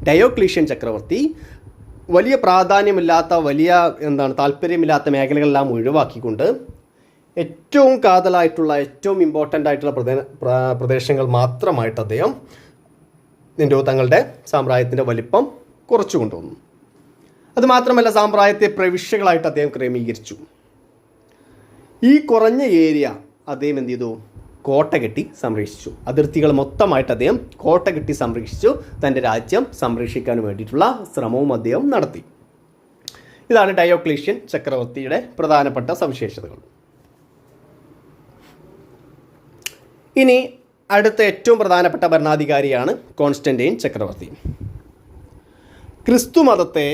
A: ഡയോക്ലീഷ്യൻ ചക്രവർത്തി വലിയ പ്രാധാന്യമില്ലാത്ത താല്പര്യമില്ലാത്ത മേഖലകളെല്ലാം ഒഴിവാക്കിക്കൊണ്ട് ഏറ്റവും കാതലായിട്ടുള്ള ഏറ്റവും ഇമ്പോർട്ടൻ്റ് ആയിട്ടുള്ള പ്രദേശങ്ങൾ മാത്രമായിട്ട് അദ്ദേഹം തങ്ങളുടെ സാമ്രാജ്യത്തിൻ്റെ വലിപ്പം കുറച്ചു കൊണ്ടുവന്നു. അതുമാത്രമല്ല സാമ്രാജ്യത്തെ പ്രവിശ്യകളായിട്ട് അദ്ദേഹം ക്രമീകരിച്ചു. ഈ കുറഞ്ഞ ഏരിയ അദ്ദേഹം എന്ത് ചെയ്തു? കോട്ട കെട്ടി സംരക്ഷിച്ചു. അതിർത്തികൾ മൊത്തമായിട്ട് അദ്ദേഹം കോട്ട കെട്ടി സംരക്ഷിച്ചു. തൻ്റെ രാജ്യം സംരക്ഷിക്കാൻ വേണ്ടിയിട്ടുള്ള ശ്രമവും അദ്ദേഹം നടത്തി. ഇതാണ് ഡയോക്ലീഷ്യൻ ചക്രവർത്തിയുടെ പ്രധാനപ്പെട്ട സവിശേഷതകൾ. ഇനി അടുത്ത ഏറ്റവും പ്രധാനപ്പെട്ട ഭരണാധികാരിയാണ് കോൺസ്റ്റന്റൈൻ ചക്രവർത്തി. ക്രിസ്തു മതത്തെ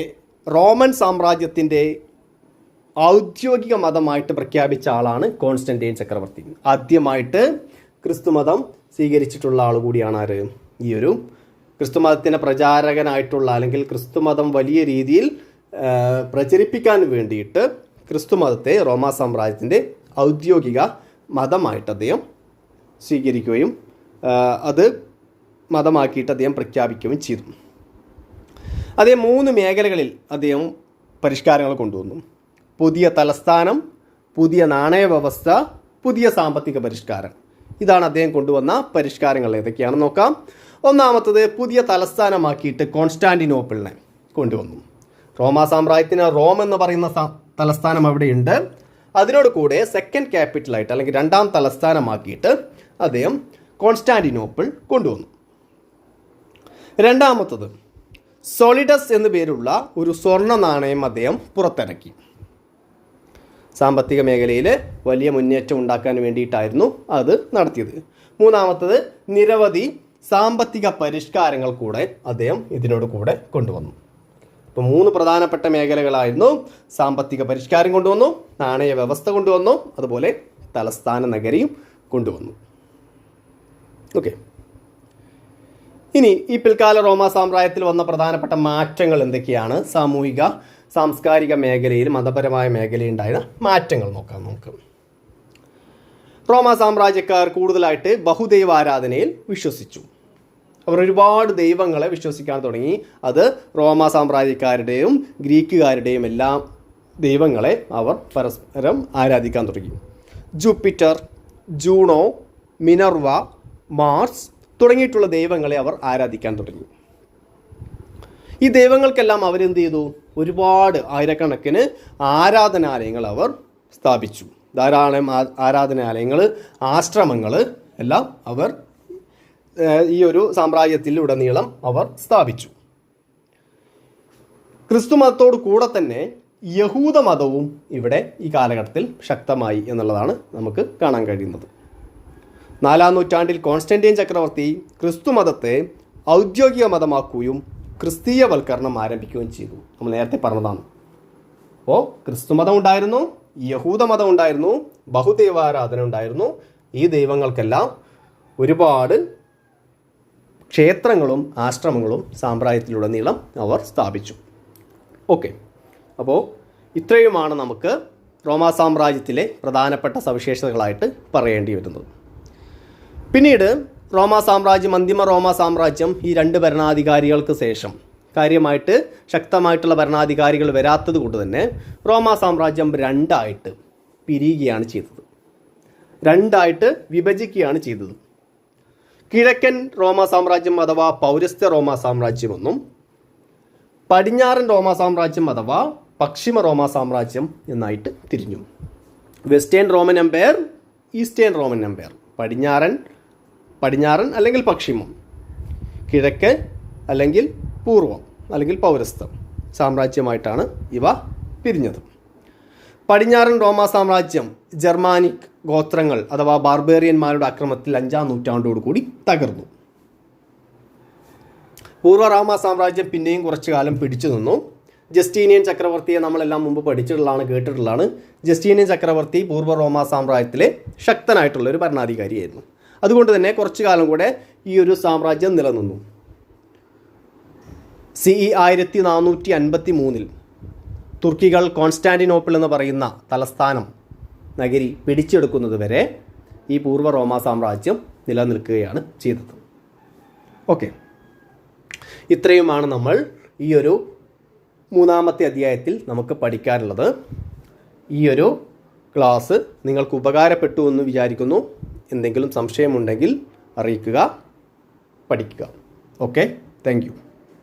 A: റോമൻ സാമ്രാജ്യത്തിൻ്റെ ഔദ്യോഗിക മതമായിട്ട് പ്രഖ്യാപിച്ച ആളാണ് കോൺസ്റ്റന്റൈൻ ചക്രവർത്തി. ആദ്യമായിട്ട് ക്രിസ്തുമതം സ്വീകരിച്ചിട്ടുള്ള ആൾ കൂടിയാണ് ആര്? ഈ ഒരു ക്രിസ്തുമതത്തിൻ്റെ പ്രചാരകനായിട്ടുള്ള, അല്ലെങ്കിൽ ക്രിസ്തുമതം വലിയ രീതിയിൽ പ്രചരിപ്പിക്കാൻ വേണ്ടിയിട്ട് ക്രിസ്തുമതത്തെ റോമാ സാമ്രാജ്യത്തിൻ്റെ ഔദ്യോഗിക മതമായിട്ട് അദ്ദേഹം സ്വീകരിക്കുകയും അത് മതമാക്കിയിട്ട് അദ്ദേഹം പ്രഖ്യാപിക്കുകയും ചെയ്തു. അദ്ദേഹം 3 മേഖലകളിൽ അദ്ദേഹം പരിഷ്കാരങ്ങൾ കൊണ്ടുവന്നു. പുതിയ തലസ്ഥാനം, പുതിയ നാണയ വ്യവസ്ഥ, പുതിയ സാമ്പത്തിക പരിഷ്കാരം. ഇതാണ് അദ്ദേഹം കൊണ്ടുവന്ന പരിഷ്കാരങ്ങൾ. ഏതൊക്കെയാണെന്ന് നോക്കാം. ഒന്നാമത്തത് പുതിയ തലസ്ഥാനമാക്കിയിട്ട് കോൺസ്റ്റാന്റിനോപ്പിളിനെ കൊണ്ടുവന്നു. റോമാ സാമ്രാജ്യത്തിന് റോം എന്ന് പറയുന്ന തലസ്ഥാനം അവിടെയുണ്ട്. അതിനോട് കൂടെ സെക്കൻഡ് ക്യാപിറ്റലായിട്ട് അല്ലെങ്കിൽ 2ാം തലസ്ഥാനമാക്കിയിട്ട് അദ്ദേഹം കോൺസ്റ്റാന്റിനോപ്പിൾ കൊണ്ടുവന്നു. രണ്ടാമത്തത് സോളിഡസ് എന്നു പേരുള്ള ഒരു സ്വർണ്ണ നാണയം അദ്ദേഹം പുറത്തിറക്കി. സാമ്പത്തിക മേഖലയിൽ വലിയ മുന്നേറ്റം ഉണ്ടാക്കാൻ വേണ്ടിയിട്ടായിരുന്നു അത് നടത്തിയത്. മൂന്നാമത്തത് നിരവധി സാമ്പത്തിക പരിഷ്കാരങ്ങൾ കൂടെ അദ്ദേഹം ഇതിനോട് കൂടെ കൊണ്ടുവന്നു. ഇപ്പോൾ 3 പ്രധാനപ്പെട്ട മേഖലകളായിരുന്നു. സാമ്പത്തിക പരിഷ്കാരം കൊണ്ടുവന്നു, നാണയ വ്യവസ്ഥ കൊണ്ടുവന്നു, അതുപോലെ തലസ്ഥാന നഗരിയും കൊണ്ടുവന്നു. ഓക്കെ, ഇനി ഈ പിൽക്കാല റോമാ സാമ്രാജ്യത്തിൽ വന്ന പ്രധാനപ്പെട്ട മാറ്റങ്ങൾ എന്തൊക്കെയാണ്? സാമൂഹിക സാംസ്കാരിക മേഖലയിൽ മതപരമായ മേഖലയുണ്ടായ മാറ്റങ്ങൾ നോക്കാം നമുക്ക്. റോമാ സാമ്രാജ്യക്കാർ കൂടുതലായിട്ട് ബഹുദൈവാരാധനയിൽ വിശ്വസിച്ചു. അവർ ഒരുപാട് ദൈവങ്ങളെ വിശ്വസിക്കാൻ തുടങ്ങി. അത് റോമാ സാമ്രാജ്യക്കാരുടെയും ഗ്രീക്കുകാരുടെയും എല്ലാം ദൈവങ്ങളെ അവർ പരസ്പരം ആരാധിക്കാൻ തുടങ്ങി. ജൂപ്പിറ്റർ, ജൂണോ, മിനർവ, മാർസ് തുടങ്ങിയിട്ടുള്ള ദൈവങ്ങളെ അവർ ആരാധിക്കാൻ തുടങ്ങി. ഈ ദൈവങ്ങൾക്കെല്ലാം അവരെന്ത് ചെയ്തു? ഒരുപാട് ആയിരക്കണക്കിന് ആരാധനാലയങ്ങൾ അവർ സ്ഥാപിച്ചു. ധാരാളം ആരാധനാലയങ്ങൾ, ആശ്രമങ്ങൾ എല്ലാം അവർ ഈ ഒരു സാമ്രാജ്യത്തിലുടനീളം അവർ സ്ഥാപിച്ചു. ക്രിസ്തു മതത്തോട് കൂടെ തന്നെ യഹൂദ മതവും ഇവിടെ ഈ കാലഘട്ടത്തിൽ ശക്തമായി എന്നുള്ളതാണ് നമുക്ക് കാണാൻ കഴിയുന്നത്. 4-ാം നൂറ്റാണ്ടിൽ കോൺസ്റ്റന്റൈൻ ചക്രവർത്തി ക്രിസ്തു മതത്തെ ഔദ്യോഗിക മതമാക്കുകയും ക്രിസ്തീയവൽക്കരണം ആരംഭിക്കുകയും ചെയ്തു. നമ്മൾ നേരത്തെ പറഞ്ഞതാണ്. അപ്പോൾ ക്രിസ്തുമതം ഉണ്ടായിരുന്നു, യഹൂദമതം ഉണ്ടായിരുന്നു, ബഹുദൈവാരാധന ഉണ്ടായിരുന്നു. ഈ ദൈവങ്ങൾക്കെല്ലാം ഒരുപാട് ക്ഷേത്രങ്ങളും ആശ്രമങ്ങളും സാമ്രാജ്യത്തിലുടനീളം അവർ സ്ഥാപിച്ചു. ഓക്കെ, അപ്പോൾ ഇത്രയുമാണ് നമുക്ക് റോമാ സാമ്രാജ്യത്തിലെ പ്രധാനപ്പെട്ട സവിശേഷതകളായിട്ട് പറയേണ്ടി വരുന്നത്. പിന്നീട് റോമാ സാമ്രാജ്യം, അന്തിമ റോമാ സാമ്രാജ്യം, ഈ രണ്ട് ഭരണാധികാരികൾക്ക് ശേഷം കാര്യമായിട്ട് ശക്തമായിട്ടുള്ള ഭരണാധികാരികൾ വരാത്തത് കൊണ്ട് തന്നെ റോമാ സാമ്രാജ്യം രണ്ടായിട്ട് പിരിയുകയാണ് ചെയ്തത്, രണ്ടായിട്ട് വിഭജിക്കുകയാണ് ചെയ്തത്. കിഴക്കൻ റോമാ സാമ്രാജ്യം അഥവാ പൗരസ്ത്യ റോമാ സാമ്രാജ്യമെന്നും പടിഞ്ഞാറൻ റോമാ സാമ്രാജ്യം അഥവാ പശ്ചിമ റോമാ സാമ്രാജ്യം എന്നായിട്ട് തിരിഞ്ഞു. Western Roman empire, eastern Roman empire. പടിഞ്ഞാറൻ അല്ലെങ്കിൽ പശ്ചിമം, കിഴക്ക് അല്ലെങ്കിൽ പൂർവം അല്ലെങ്കിൽ പൗരസ്ത്യം സാമ്രാജ്യമായിട്ടാണ് ഇവ പിരിഞ്ഞത്. പടിഞ്ഞാറൻ റോമാ സാമ്രാജ്യം ജർമാനിക് ഗോത്രങ്ങൾ അഥവാ ബാർബേറിയന്മാരുടെ ആക്രമണത്തിൽ 5-ാം നൂറ്റാണ്ടോടുകൂടി തകർന്നു. പൂർവ്വ റോമാ സാമ്രാജ്യം പിന്നെയും കുറച്ചു കാലം പിടിച്ചു നിന്നു. ജസ്റ്റീനിയൻ ചക്രവർത്തിയെ നമ്മളെല്ലാം മുമ്പ് പഠിച്ചിട്ടുള്ളതാണ്, കേട്ടിട്ടുള്ളതാണ്. ജസ്റ്റീനിയൻ ചക്രവർത്തി പൂർവ്വ റോമാ സാമ്രാജ്യത്തിലെ ശക്തനായിട്ടുള്ളൊരു ഭരണാധികാരിയായിരുന്നു. അതുകൊണ്ട് തന്നെ കുറച്ചു കാലം കൂടെ ഈ ഒരു സാമ്രാജ്യം നിലനിന്നു. CE 1453 തുർക്കികൾ കോൺസ്റ്റാന്റിനോപ്പിൾ എന്ന് പറയുന്ന തലസ്ഥാനം നഗരി പിടിച്ചെടുക്കുന്നത് വരെ ഈ പൂർവ്വ റോമാ സാമ്രാജ്യം നിലനിൽക്കുകയാണ് ചെയ്തത്. ഓക്കെ, ഇത്രയുമാണ് നമ്മൾ ഈ ഒരു 3-ാമത്തെ അധ്യായത്തിൽ നമുക്ക് പഠിക്കാനുള്ളത്. ഈ ഒരു ക്ലാസ് നിങ്ങൾക്ക് ഉപകാരപ്പെട്ടു എന്ന് വിചാരിക്കുന്നു. എന്തെങ്കിലും സംശയമുണ്ടെങ്കിൽ അറിയിക്കുക, പഠിക്കുക. Okay, thank you.